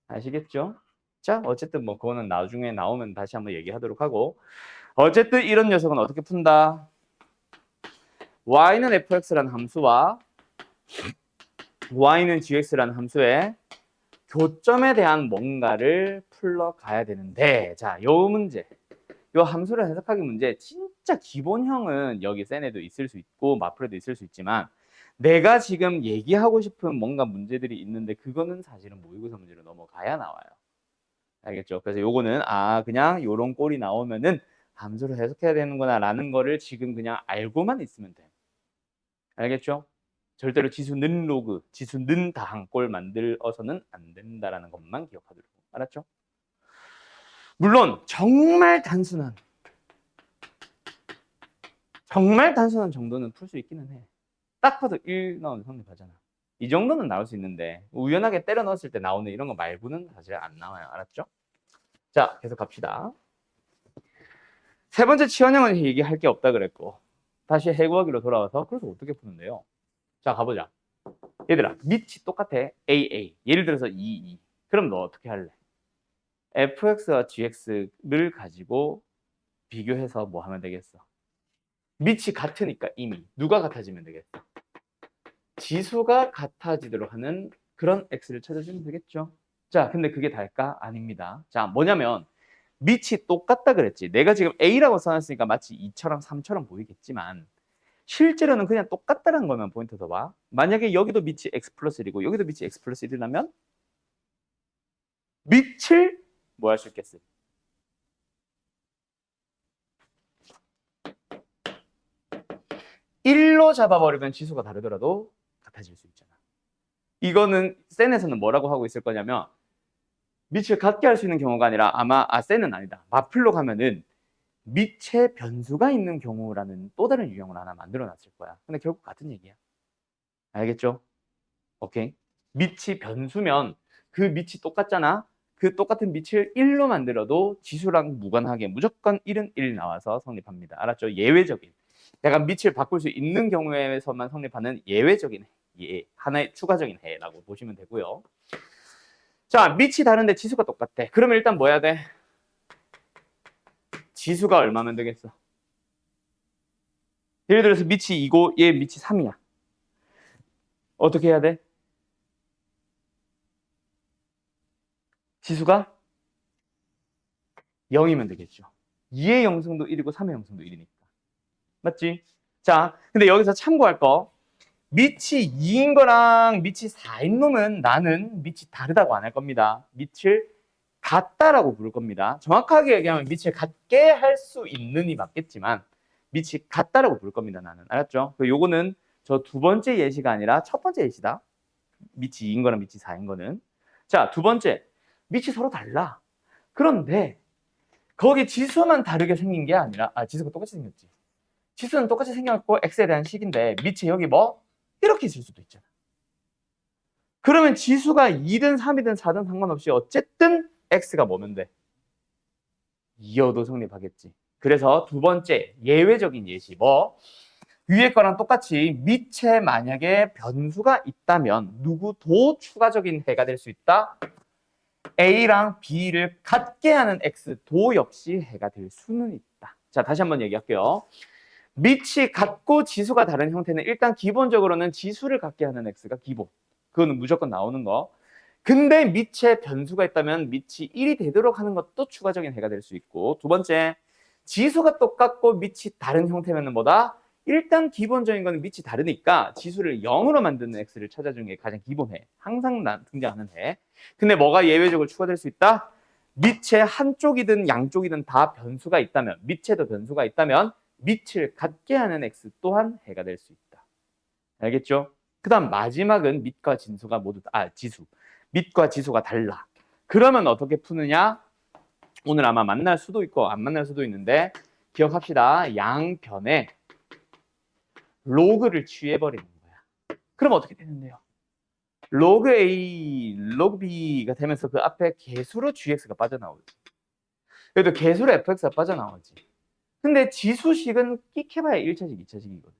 아시겠죠? 자, 어쨌든 뭐 그거는 나중에 나오면 다시 한번 얘기하도록 하고 어쨌든 이런 녀석은 어떻게 푼다? y는 fx라는 함수와 y는 gx라는 함수에 교점에 대한 뭔가를 풀러가야 되는데, 자, 요 문제, 요 함수를 해석하기 문제, 진짜 기본형은 여기 센에도 있을 수 있고 마플에도 있을 수 있지만, 내가 지금 얘기하고 싶은 뭔가 문제들이 있는데 그거는 사실은 모의고사 문제로 넘어가야 나와요. 알겠죠? 그래서 요거는 그냥 요런 꼴이 나오면은 함수를 해석해야 되는구나 라는 거를 지금 그냥 알고만 있으면 돼. 알겠죠? 절대로 지수는 로그, 지수는 다항꼴 만들어서는 안 된다라는 것만 기억하도록. 알았죠? 물론 정말 단순한 정도는 풀 수 있기는 해. 딱 봐도 1 나오는 성립하잖아. 이 정도는 나올 수 있는데 우연하게 때려 넣었을 때 나오는 이런 거 말고는 사실 안 나와요. 알았죠? 자, 계속 갑시다. 세 번째 치환형은 얘기할 게 없다 그랬고, 다시 해구하기로 돌아와서 그래서 어떻게 푸는데요? 자, 가보자. 얘들아, 밑이 똑같아. AA. 예를 들어서 22. 그럼 너 어떻게 할래? fx와 gx를 가지고 비교해서 뭐 하면 되겠어? 밑이 같으니까 이미 누가 같아지면 되겠어? 지수가 같아지도록 하는 그런 x를 찾아주면 되겠죠. 자, 근데 그게 다일까? 아닙니다. 자, 뭐냐면 밑이 똑같다 그랬지. 내가 지금 a라고 써놨으니까 마치 2처럼 3처럼 보이겠지만 실제로는 그냥 똑같다는 거면 포인트 더 봐. 만약에 여기도 밑이 x 플러스 1이고 여기도 밑이 x 플러스 1이라면 밑을 뭐 할 수 있겠어? 1로 잡아버리면 지수가 다르더라도 같아질 수 있잖아. 이거는 센에서는 뭐라고 하고 있을 거냐면 밑을 같게 할 수 있는 경우가 아니라 센은 아니다. 마플로 가면은 밑에 변수가 있는 경우라는 또 다른 유형을 하나 만들어 놨을 거야. 근데 결국 같은 얘기야. 알겠죠? 오케이. 밑이 변수면 그 밑이 똑같잖아. 그 똑같은 밑을 1로 만들어도 지수랑 무관하게 무조건 1은 1 나와서 성립합니다. 알았죠? 예외적인. 약간 밑을 바꿀 수 있는 경우에서만 성립하는 예외적인 하나의 추가적인 해라고 보시면 되고요. 자, 밑이 다른데 지수가 똑같아. 그러면 일단 뭐 해야 돼? 지수가 얼마면 되겠어? 예를 들어서 밑이 2고 얘 밑이 3이야. 어떻게 해야 돼? 지수가 0이면 되겠죠. 2의 영승도 1이고 3의 영승도 1이니까. 맞지? 자, 근데 여기서 참고할 거. 밑이 2인 거랑 밑이 4인 놈은 나는 밑이 다르다고 안 할 겁니다. 밑을 같다라고 부를 겁니다. 정확하게 얘기하면 밑을 같게 할 수 있는이 맞겠지만 밑이 같다라고 부를 겁니다. 나는. 알았죠? 요거는 저 두 번째 예시가 아니라 첫 번째 예시다. 밑이 2인 거랑 밑이 4인 거는. 자, 두 번째. 밑이 서로 달라. 그런데 거기 지수만 다르게 생긴 게 아니라 지수가 똑같이 생겼지. 지수는 똑같이 생겼고 x에 대한 식인데 밑에 여기 뭐 이렇게 있을 수도 있잖아. 그러면 지수가 2든 3이든 4든 상관없이 어쨌든 x가 뭐면 돼? 2여도 성립하겠지. 그래서 두 번째 예외적인 예시 뭐 위에 거랑 똑같이 밑에 만약에 변수가 있다면 누구도 추가적인 해가 될 수 있다. A랑 B를 같게 하는 X도 역시 해가 될 수는 있다. 자, 다시 한번 얘기할게요. 밑이 같고 지수가 다른 형태는 일단 기본적으로는 지수를 갖게 하는 x가 기본. 그거는 무조건 나오는 거. 근데 밑에 변수가 있다면 밑이 1이 되도록 하는 것도 추가적인 해가 될 수 있고, 두 번째, 지수가 똑같고 밑이 다른 형태면 뭐다? 일단 기본적인 거는 밑이 다르니까 지수를 0으로 만드는 x를 찾아주는 게 가장 기본 해. 항상 등장하는 해. 근데 뭐가 예외적으로 추가될 수 있다? 밑에 한쪽이든 양쪽이든 다 변수가 있다면, 밑에도 변수가 있다면 밑을 같게 하는 x 또한 해가 될 수 있다. 알겠죠? 그 다음 마지막은 밑과 진수가 모두 지수. 밑과 지수가 달라. 그러면 어떻게 푸느냐? 오늘 아마 만날 수도 있고 안 만날 수도 있는데 기억합시다. 양변에 로그를 취해버리는 거야. 그럼 어떻게 되는데요? 로그 A, 로그 B가 되면서 그 앞에 개수로 GX가 빠져나오지. 그래도 개수로 FX가 빠져나오지. 근데 지수식은 끽해봐야 1차식, 2차식이거든.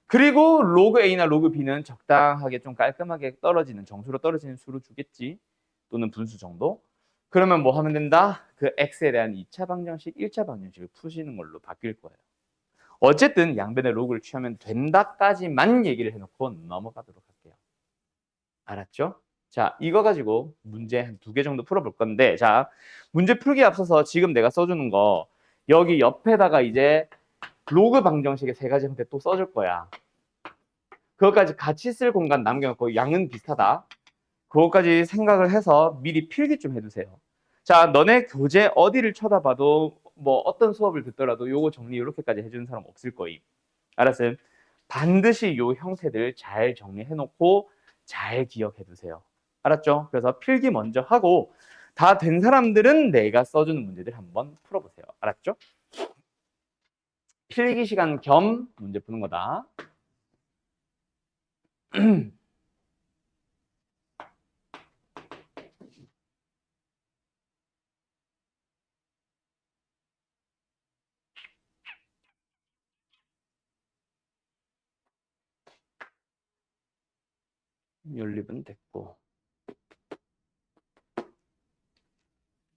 그리고 로그 A나 로그 B는 적당하게 좀 깔끔하게 떨어지는, 정수로 떨어지는 수로 주겠지. 또는 분수 정도. 그러면 뭐 하면 된다? 그 X에 대한 2차 방정식, 1차 방정식을 푸시는 걸로 바뀔 거예요. 어쨌든 양변의 로그를 취하면 된다까지만 얘기를 해놓고 넘어가도록 할게요. 알았죠? 자, 이거 가지고 문제 한 2개 정도 풀어볼 건데, 자, 문제 풀기에 앞서서 지금 내가 써주는 거, 여기 옆에다가 이제 로그 방정식의 3가지 형태 또 써줄 거야. 그것까지 같이 쓸 공간 남겨놓고 양은 비슷하다. 그것까지 생각을 해서 미리 필기 좀 해두세요. 자, 너네 교재 어디를 쳐다봐도 뭐 어떤 수업을 듣더라도 요거 정리 이렇게까지 해주는 사람 없을 거임. 알았어요? 반드시 요 형태들 잘 정리해놓고 잘 기억해두세요. 알았죠? 그래서 필기 먼저 하고 다 된 사람들은 내가 써주는 문제들 한번 풀어보세요. 알았죠? 필기 시간 겸 문제 푸는 거다. 연립은 됐고.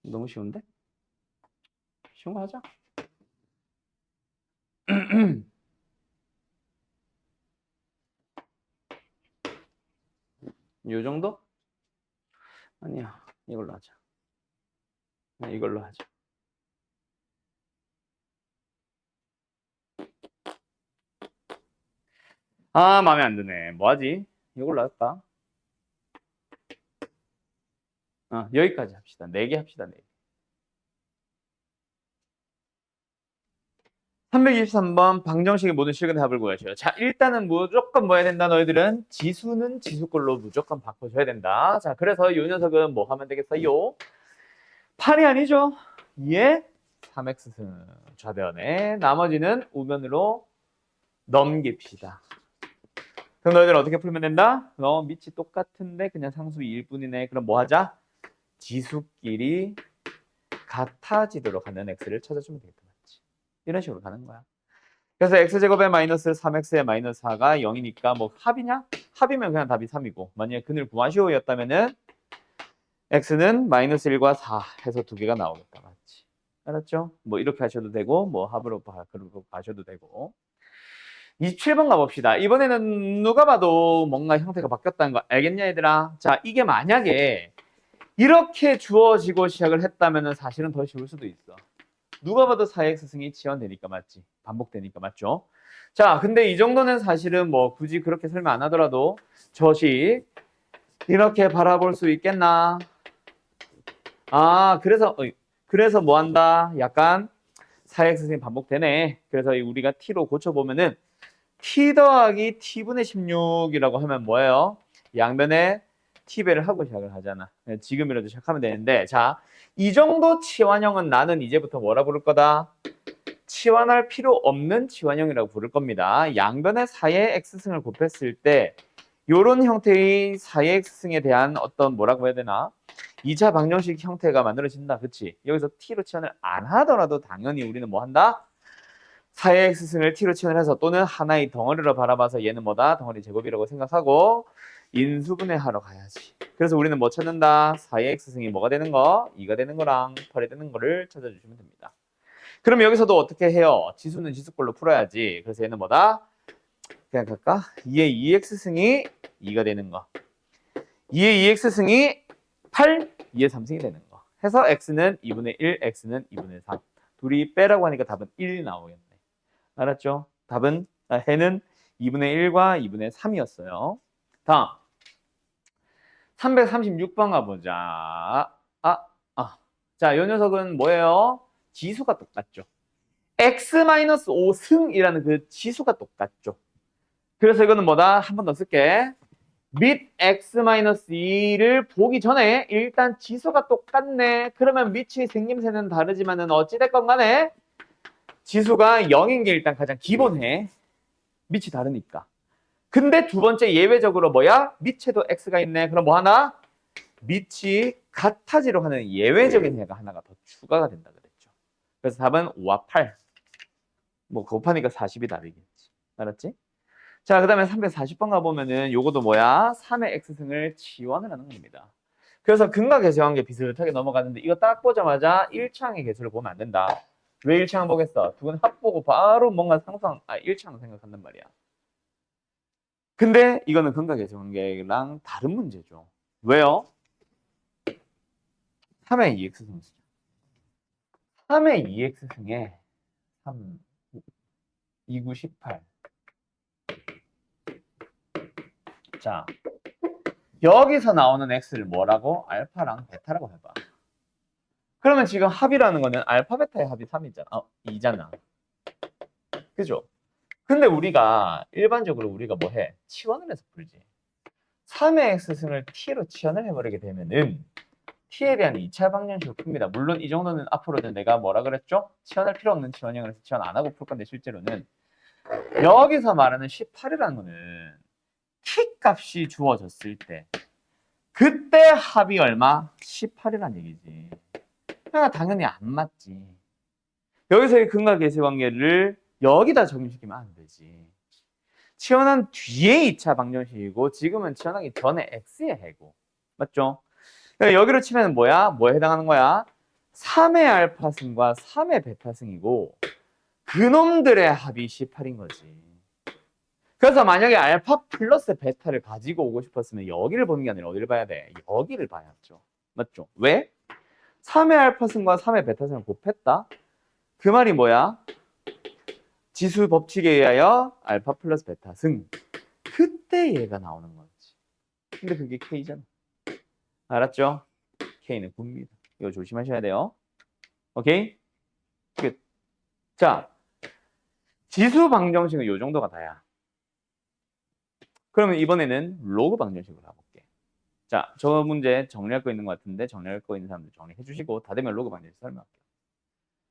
너무 쉬운데? 쉬운 거 하자. 요 정도? 아니야. 이걸로 하자. 이걸로 하자. 아, 마음에 안 드네. 뭐 하지? 이걸로 할까? 여기까지 합시다. 4개 합시다. 4개. 323번 방정식의 모든 실근의 합을 구하시오. 자, 일단은 무조건 뭐 해야 된다? 너희들은 지수는 지수꼴로 무조건 바꿔줘야 된다. 자, 그래서 이 녀석은 뭐 하면 되겠어요? 8이 아니죠? 2에 3x승 좌변에 나머지는 우변으로 넘깁시다. 그럼 너희들 어떻게 풀면 된다? 밑이 똑같은데 그냥 상수 2일 뿐이네. 그럼 뭐 하자? 지수끼리 같아지도록 하는 x를 찾아주면 되겠다. 맞지? 이런 식으로 가는 거야. 그래서 x제곱에 마이너스 3x에 마이너스 4가 0이니까 뭐 합이냐? 합이면 그냥 답이 3이고 만약에 근을 구하시오였다면은 x는 마이너스 1과 4 해서 2개가 나오겠다. 맞지? 알았죠? 뭐 이렇게 하셔도 되고 뭐 합으로 가셔도 되고 27번 가봅시다. 이번에는 누가 봐도 뭔가 형태가 바뀌었다는 거 알겠냐 얘들아? 자, 이게 만약에 이렇게 주어지고 시작을 했다면 사실은 더 쉬울 수도 있어. 누가 봐도 4x승이 지원되니까 맞지? 반복되니까 맞죠? 자, 근데 이 정도는 사실은 뭐 굳이 그렇게 설명 안 하더라도 저식 이렇게 바라볼 수 있겠나? 그래서 뭐 한다? 약간 4x승이 반복되네. 그래서 우리가 t로 고쳐보면은 t 더하기 t분의 16이라고 하면 뭐예요? 양변에 t배를 하고 시작을 하잖아. 지금이라도 시작하면 되는데 자, 이 정도 치환형은 나는 이제부터 뭐라 부를 거다? 치환할 필요 없는 치환형이라고 부를 겁니다. 양변의 4의 x승을 곱했을 때 이런 형태의 4의 x승에 대한 어떤 뭐라고 해야 되나? 2차 방정식 형태가 만들어진다. 그치? 여기서 t로 치환을 안 하더라도 당연히 우리는 뭐 한다? 4의 x승을 t로 치환해서 또는 하나의 덩어리로 바라봐서 얘는 뭐다? 덩어리 제곱이라고 생각하고 인수분해하러 가야지. 그래서 우리는 뭐 찾는다? 4의 x승이 뭐가 되는 거? 2가 되는 거랑 8이 되는 거를 찾아주시면 됩니다. 그럼 여기서도 어떻게 해요? 지수는 지수꼴로 풀어야지. 그래서 얘는 뭐다? 그냥 갈까? 2의 2x승이 2가 되는 거. 2의 2x승이 8, 2의 3승이 되는 거. 해서 x는 2분의 1, x는 2분의 3. 둘이 빼라고 하니까 답은 1 나오겠네. 알았죠? 답은 해는 2분의 1과 2분의 3이었어요. 다음 336번 가보자. 자, 이 녀석은 뭐예요? 지수가 똑같죠. x-5승이라는 그 지수가 똑같죠. 그래서 이거는 뭐다? 한 번 더 쓸게. 밑 x-2를 보기 전에 일단 지수가 똑같네. 그러면 밑이 생김새는 다르지만은 어찌됐건 간에 지수가 0인 게 일단 가장 기본해. 밑이 다르니까. 근데 두 번째 예외적으로 뭐야? 밑에도 x가 있네. 그럼 뭐 하나? 밑이 같아지로 하는 예외적인 해가 하나가 더 추가가 된다 그랬죠. 그래서 답은 5와 8. 뭐 곱하니까 40이 답이겠지. 알았지? 자, 그 다음에 340번 가보면은 요것도 뭐야? 3의 x승을 지원을 하는 겁니다. 그래서 근과 계수관계 비슷하게 넘어가는데 이거 딱 보자마자 1차항의 개수를 보면 안 된다. 왜 1차항 보겠어? 두 근 합보고 바로 뭔가 1차항 생각한단 말이야. 근데 이거는 근과 계수관계랑 다른 문제죠. 왜요? 3의 2x승. 3의 2x승에 3, 2, 9, 18. 자, 여기서 나오는 x를 뭐라고? 알파랑 베타라고 해봐. 그러면 지금 합이라는 거는 알파, 베타의 합이 3이잖아. 2잖아. 그죠? 근데 우리가 일반적으로 우리가 뭐 해? 치환을 해서 풀지. 3의 x승을 t로 치환을 해버리게 되면은 t에 대한 2차 방정식을 풉니다. 물론 이 정도는 앞으로는 내가 뭐라 그랬죠? 치환할 필요 없는 치환형을 해서 치환 안 하고 풀 건데 실제로는 여기서 말하는 18이라는 거는 t 값이 주어졌을 때 그때 합이 얼마? 18이란 얘기지. 그러니까 당연히 안 맞지. 여기서의 근과 계수 관계를 여기다 적용시키면 안 되지. 치환한 뒤에 2차 방정식이고 지금은 치환하기 전에 x의 해고. 맞죠? 그러니까 여기로 치면 뭐야? 뭐에 해당하는 거야? 3의 알파승과 3의 베타승이고 그놈들의 합이 18인 거지. 그래서 만약에 알파 플러스 베타를 가지고 오고 싶었으면 여기를 보는 게 아니라 어디를 봐야 돼? 여기를 봐야죠. 맞죠? 왜? 3의 알파승과 3의 베타승을 곱했다? 그 말이 뭐야? 지수 법칙에 의하여 알파 플러스 베타승. 그때 얘가 나오는 거지. 근데 그게 K잖아. 알았죠? K는 9입니다. 이거 조심하셔야 돼요. 오케이? 끝. 자, 지수 방정식은 이 정도가 다야. 그러면 이번에는 로그 방정식으로 가볼게. 자, 저 문제 정리할 거 있는 것 같은데 정리할 거 있는 사람들 정리해 주시고 다 되면 로그 방정식 설명할게요.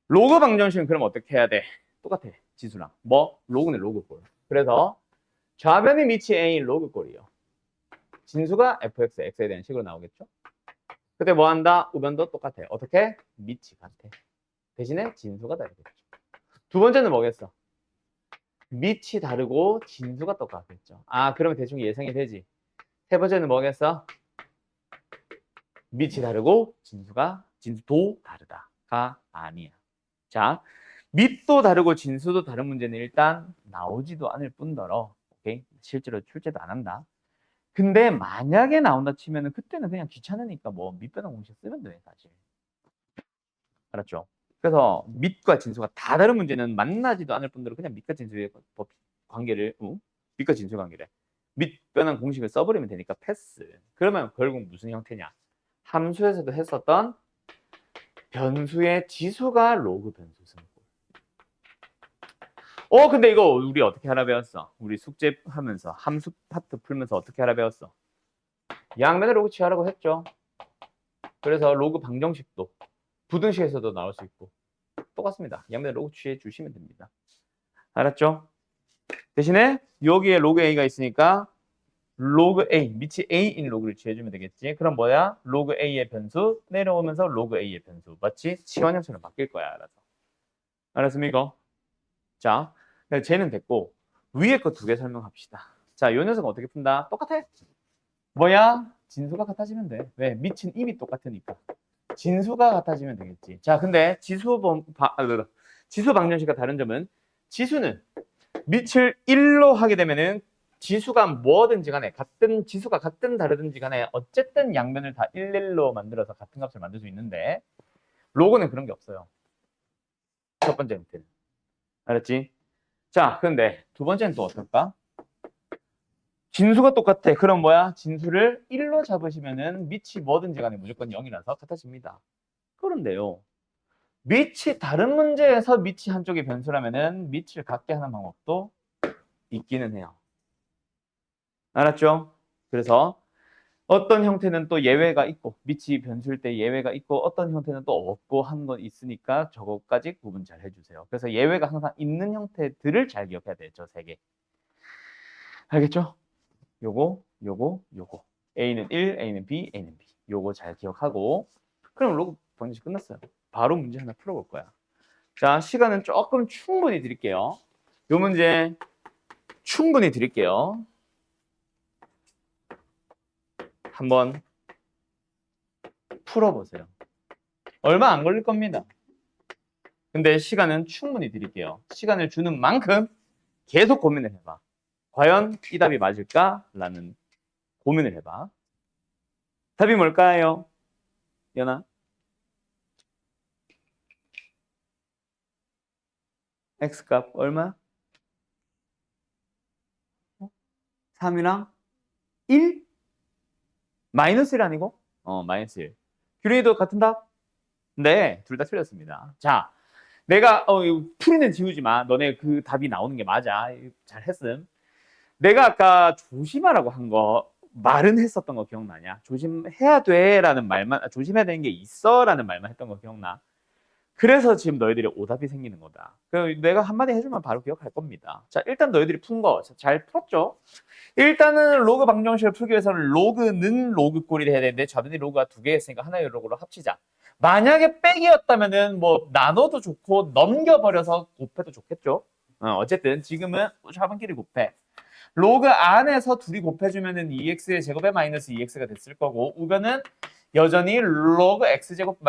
로그 방정식은 그럼 어떻게 해야 돼? 똑같아. 지수랑. 뭐? 로그는 로그꼴. 그래서 좌변의 밑이 A인 로그꼴이요. 진수가 fx, x에 대한 식으로 나오겠죠? 그때 뭐 한다? 우변도 똑같아. 어떻게? 밑이 같아. 대신에 진수가 다르겠죠. 두 번째는 뭐겠어? 밑이 다르고 진수가 똑같겠죠. 아, 그러면 대충 예상이 되지. 세 번째는 뭐겠어? 밑이 다르고 진수도 다르다가 아니야. 자, 밑도 다르고 진수도 다른 문제는 일단 나오지도 않을 뿐더러, 오케이? 실제로 출제도 안 한다. 근데 만약에 나온다 치면은 그때는 그냥 귀찮으니까 뭐 밑변환 공식 쓰면 돼, 사실. 알았죠? 그래서 밑과 진수가 다 다른 문제는 만나지도 않을 뿐더러 그냥 밑과 진수의 관계를, 밑과 진수 관계를 밑변환 공식을 써버리면 되니까 패스. 그러면 결국 무슨 형태냐? 함수에서도 했었던 변수의 지수가 로그 변수 승. 근데 이거 우리 어떻게 하라 배웠어? 우리 숙제하면서 함수 파트 풀면서 어떻게 하라 배웠어? 양면의 로그 취하라고 했죠. 그래서 로그 방정식도 부등식에서도 나올 수 있고 똑같습니다. 양면의 로그 취해 주시면 됩니다. 알았죠? 대신에 여기에 로그 A가 있으니까 로그 A, 밑이 A인 로그를 취해주면 되겠지. 그럼 뭐야? 로그 A의 변수 내려오면서 로그 A의 변수. 마치 치환형처럼 바뀔 거야. 알아서. 알았습니까? 자, 쟤는 됐고 위에 거 두 개 설명합시다. 자, 요 녀석은 어떻게 푼다? 똑같아. 뭐야? 진수가 같아지면 돼. 왜? 밑은 이미 똑같으니까. 진수가 같아지면 되겠지. 자, 근데 지수 방정식과 다른 점은 지수는 밑을 1로 하게 되면은 지수가 뭐든지 간에 지수가 같든 다르든지 간에 어쨌든 양면을 다 1,1로 만들어서 같은 값을 만들 수 있는데 로그는 그런 게 없어요. 첫 번째 형태는. 알았지? 자, 근데 두 번째는 또 어떨까? 진수가 똑같아. 그럼 뭐야? 진수를 1로 잡으시면은 밑이 뭐든지 간에 무조건 0이라서 같아집니다. 그런데요. 밑이 다른 문제에서 밑이 한쪽이 변수라면은 밑을 같게 하는 방법도 있기는 해요. 알았죠? 그래서 어떤 형태는 또 예외가 있고 밑이 변수일 때 예외가 있고 어떤 형태는 또 없고 하는 건 있으니까 저거까지 구분 잘 해주세요. 그래서 예외가 항상 있는 형태들을 잘 기억해야 돼요. 저 세 개. 알겠죠? 요거. A는 1, A는 B, A는 B. 요거 잘 기억하고 그럼 로그 방정식 끝났어요. 바로 문제 하나 풀어볼 거야. 자, 시간은 조금 충분히 드릴게요. 요 문제 충분히 드릴게요. 한번 풀어보세요. 얼마 안 걸릴 겁니다. 근데 시간은 충분히 드릴게요. 시간을 주는 만큼 계속 고민을 해봐. 과연 이 답이 맞을까? 라는 고민을 해봐. 답이 뭘까요? 연아? x값 얼마? 3이랑 1? 마이너스 1 아니고? 마이너스 1. 규린이도 같은 답? 네, 둘 다 틀렸습니다. 자, 내가 이거 풀이는 지우지 마. 너네 그 답이 나오는 게 맞아. 잘했음. 내가 아까 조심하라고 한 거 말은 했었던 거 기억나냐? 조심해야 돼라는 말만 조심해야 되는 게 있어라는 말만 했던 거 기억나? 그래서 지금 너희들이 오답이 생기는 거다. 내가 한마디 해주면 바로 기억할 겁니다. 자, 일단 너희들이 푼 거 잘 풀었죠? 일단은 로그 방정식을 풀기 위해서는 로그는 로그 꼴이 돼야 되는데 좌변이 로그가 두 개 있으니까 하나의 로그로 합치자. 만약에 빼기였다면은 뭐 나눠도 좋고 넘겨버려서 곱해도 좋겠죠? 어쨌든 지금은 좌변끼리 곱해. 로그 안에서 둘이 곱해주면은 2x의 제곱에 마이너스 2x가 됐을 거고 우변은 여전히 로그 x제곱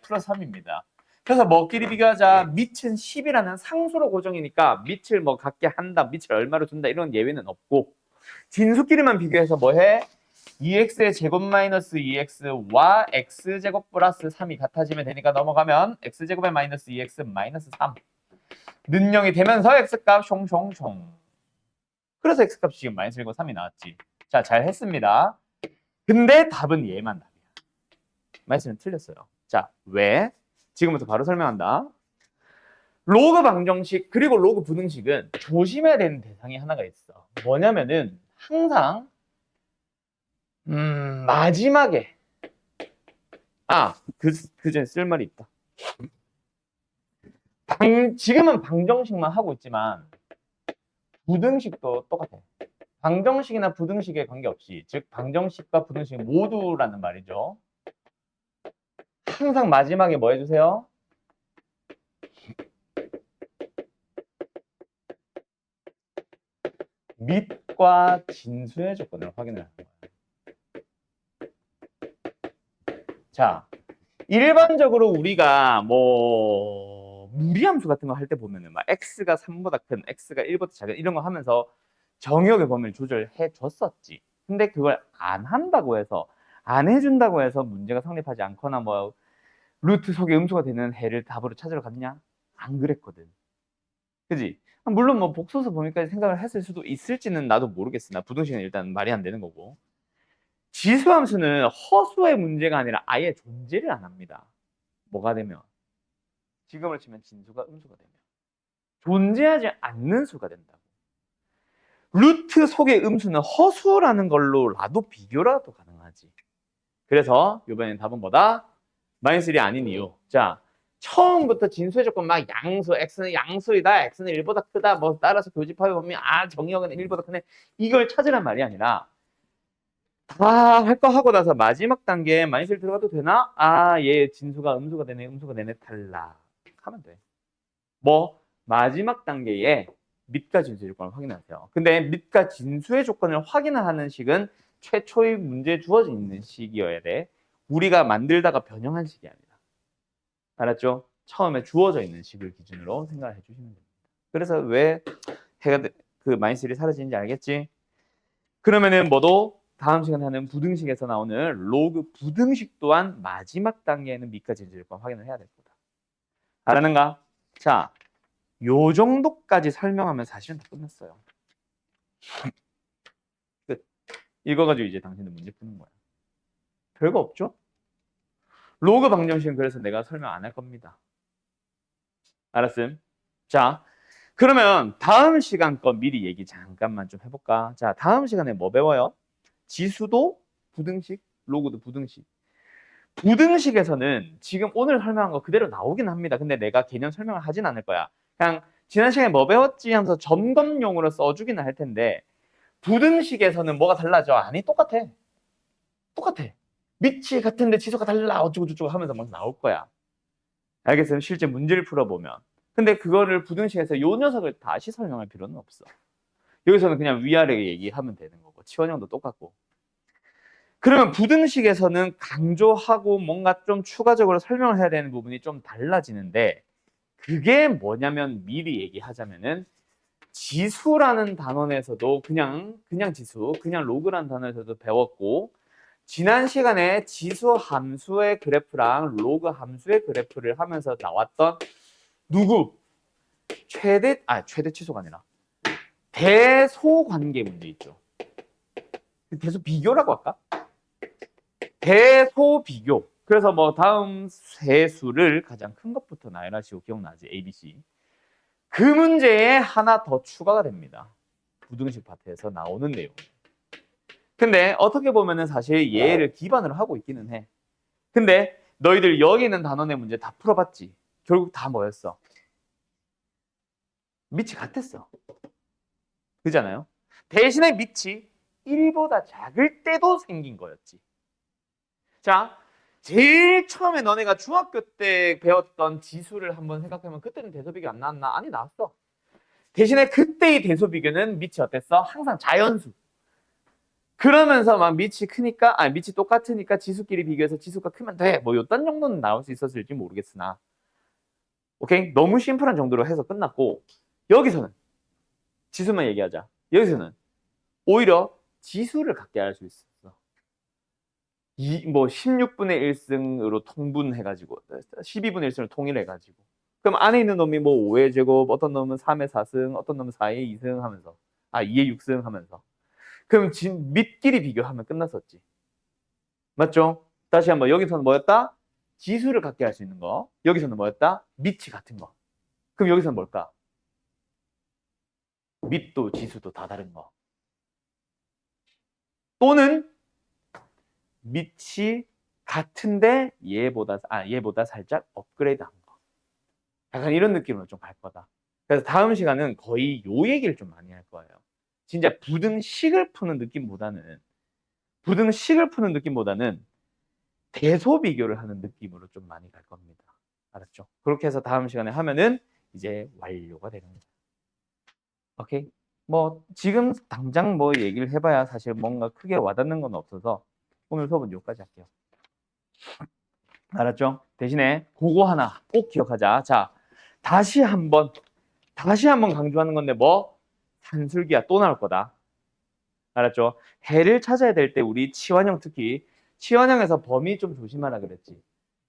플러스 3입니다. 그래서 뭐끼리 비교하자. 밑은 10이라는 상수로 고정이니까 밑을 뭐 갖게 한다, 밑을 얼마로 준다 이런 예외는 없고 진수끼리만 비교해서 뭐해? 2x의 제곱 마이너스 2x와 x제곱 플러스 3이 같아지면 되니까 넘어가면 x제곱에 마이너스 2x 마이너스 3 는 0이 되면서 x값 숑숑숑. 그래서 x값이 지금 마이너스 1과 3이 나왔지. 자, 잘 했습니다. 근데 답은 얘만 답이야. 말씀은 틀렸어요. 자, 왜? 지금부터 바로 설명한다. 로그 방정식 그리고 로그 부등식은 조심해야 되는 대상이 하나가 있어. 뭐냐면은 항상 마지막에 그 전에 쓸 말이 있다. 지금은 방정식만 하고 있지만 부등식도 똑같아. 방정식이나 부등식에 관계없이 즉 방정식과 부등식 모두라는 말이죠. 항상 마지막에 뭐 해주세요? 밑과 진수의 조건을 확인을 하는 거야. 자, 일반적으로 우리가 뭐 무리함수 같은 거 할 때 보면은 막 x가 3보다 큰, x가 1보다 작은 이런 거 하면서 정의역의 범위를 조절해 줬었지. 근데 그걸 안 한다고 해서 안 해준다고 해서 문제가 성립하지 않거나 뭐 루트 속에 음수가 되는 해를 답으로 찾으러 갔냐? 안 그랬거든. 그지? 물론 뭐 복소수 범위까지 생각을 했을 수도 있을지는 나도 모르겠으나 부등식은 일단 말이 안 되는 거고. 지수함수는 허수의 문제가 아니라 아예 존재를 안 합니다. 뭐가 되면? 지금을 치면 진수가 음수가 되면. 존재하지 않는 수가 된다고. 루트 속의 음수는 허수라는 걸로라도 비교라도 가능하지. 그래서 이번엔 답은 뭐다? 마이너스 1이 아닌 이유. 자, 처음부터 진수의 조건 막 양수, x는 양수이다, x는 1보다 크다, 뭐 따라서 교집합에 보면 정의역은 1보다 크네. 이걸 찾으란 말이 아니라 다 할 거 하고 나서 마지막 단계에 마이너스 1 들어가도 되나? 얘 진수가 음수가 되네, 음수가 되네, 탈락 하면 돼. 뭐 마지막 단계에 밑과 진수의 조건을 확인하세요. 근데 밑과 진수의 조건을 확인하는 식은 최초의 문제에 주어져 있는 식이어야 돼. 우리가 만들다가 변형한 식이 아니라. 알았죠? 처음에 주어져 있는 식을 기준으로 생각을 해주시면 됩니다. 그래서 왜 해가 그 마이너스 1이 사라지는지 알겠지? 그러면은 뭐도 다음 시간에 하는 부등식에서 나오는 로그 부등식 또한 마지막 단계에는 밑과 진수의 조건 확인을 해야 될 거다. 알았는가? 자, 요 정도까지 설명하면 사실은 다 끝났어요. 끝. 이거 가지고 이제 당신들 문제 푸는 거야. 별거 없죠? 로그 방정식은 그래서 내가 설명 안 할 겁니다. 알았음? 자, 그러면 다음 시간 거 미리 얘기 잠깐만 좀 해볼까? 자, 다음 시간에 뭐 배워요? 지수도 부등식, 로그도 부등식. 부등식에서는 지금 오늘 설명한 거 그대로 나오긴 합니다. 근데 내가 개념 설명을 하진 않을 거야. 그냥 지난 시간에 뭐 배웠지 하면서 점검용으로 써주기는 할 텐데 부등식에서는 뭐가 달라져? 아니 똑같아. 똑같아. 밑이 같은데 지수가 달라 어쩌고 저쩌고 하면서 막 나올 거야. 알겠어요? 실제 문제를 풀어보면. 근데 그거를 부등식에서 요 녀석을 다시 설명할 필요는 없어. 여기서는 그냥 위아래 얘기하면 되는 거고 치원형도 똑같고. 그러면 부등식에서는 강조하고 뭔가 좀 추가적으로 설명을 해야 되는 부분이 좀 달라지는데 그게 뭐냐면 미리 얘기하자면은 지수라는 단원에서도 그냥 지수, 그냥 로그라는 단원에서도 배웠고 지난 시간에 지수 함수의 그래프랑 로그 함수의 그래프를 하면서 나왔던 누구? 최대 치수가 아니라 대소 관계 문제 있죠. 대소 비교라고 할까? 대소 비교. 그래서 뭐 다음 세 수를 가장 큰 것부터 나열하시고 기억나지? A, B, C. 그 문제에 하나 더 추가가 됩니다. 부등식 파트에서 나오는 내용. 근데 어떻게 보면은 사실 얘를 기반으로 하고 있기는 해. 근데 너희들 여기 있는 단원의 문제 다 풀어봤지? 결국 다 뭐였어? 밑이 같았어. 그잖아요? 대신에 밑이 1보다 작을 때도 생긴 거였지. 자, 제일 처음에 너네가 중학교 때 배웠던 지수를 한번 생각해보면 그때는 대소비교 안 나왔나? 아니, 나왔어. 대신에 그때의 대소비교는 밑이 어땠어? 항상 자연수. 그러면서 막 밑이 크니까, 밑이 똑같으니까 지수끼리 비교해서 지수가 크면 돼. 뭐 요딴 정도는 나올 수 있었을지 모르겠으나. 오케이? 너무 심플한 정도로 해서 끝났고, 여기서는 지수만 얘기하자. 여기서는 오히려 지수를 갖게 할 수 있었어. 뭐 16분의 1승으로 통분해가지고 12분의 1승을 통일해가지고 그럼 안에 있는 놈이 뭐 5의 제곱, 어떤 놈은 3의 4승, 어떤 놈은 4의 2승 하면서 2의 6승 하면서 그럼 밑끼리 비교하면 끝났었지. 맞죠? 다시 한번 여기서는 뭐였다? 지수를 갖게 할 수 있는 거. 여기서는 뭐였다? 밑이 같은 거. 그럼 여기서는 뭘까? 밑도 지수도 다 다른 거. 또는 밑이 같은데 얘보다 살짝 업그레이드한 거. 약간 이런 느낌으로 좀 갈 거다. 그래서 다음 시간은 거의 요 얘기를 좀 많이 할 거예요. 진짜 부등식을 푸는 느낌보다는 대소 비교를 하는 느낌으로 좀 많이 갈 겁니다. 알았죠? 그렇게 해서 다음 시간에 하면은 이제 완료가 되는 거예요. 오케이? 뭐 지금 당장 뭐 얘기를 해봐야 사실 뭔가 크게 와닿는 건 없어서 오늘 수업은 여기까지 할게요. 알았죠? 대신에 그거 하나 꼭 기억하자. 자, 다시 한번 강조하는 건데 뭐? 산술기야 또 나올 거다. 알았죠? 해를 찾아야 될 때 우리 치환형 특히 치환형에서 범위 좀 조심하라 그랬지.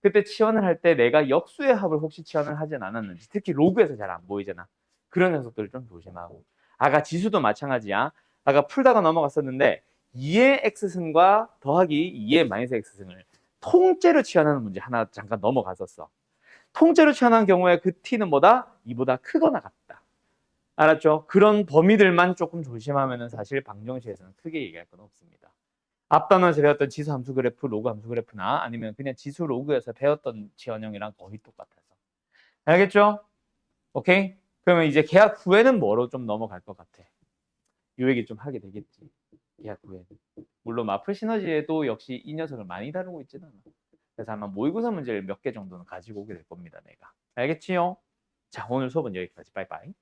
그때 치환을 할 때 내가 역수의 합을 혹시 치환을 하진 않았는지 특히 로그에서 잘 안 보이잖아. 그런 녀석들을 좀 조심하고 아까 지수도 마찬가지야. 아까 풀다가 넘어갔었는데 2의 x승과 더하기 2의 마이너스 x승을 통째로 치환하는 문제 하나 잠깐 넘어갔었어. 통째로 치환한 경우에 그 t는 뭐다? 2보다 크거나 같다. 알았죠? 그런 범위들만 조금 조심하면 사실 방정식에서는 크게 얘기할 건 없습니다. 앞 단원에서 배웠던 지수 함수 그래프, 로그 함수 그래프나 아니면 그냥 지수 로그에서 배웠던 지원형이랑 거의 똑같아서. 알겠죠? 오케이? 그러면 이제 계약 후에는 뭐로 좀 넘어갈 것 같아? 요 얘기 좀 하게 되겠지. 계약 후에는. 물론 마플 시너지에도 역시 이 녀석을 많이 다루고 있지는 않아. 그래서 아마 모의고사 문제를 몇 개 정도는 가지고 오게 될 겁니다, 내가. 알겠지요? 자, 오늘 수업은 여기까지. 빠이빠이.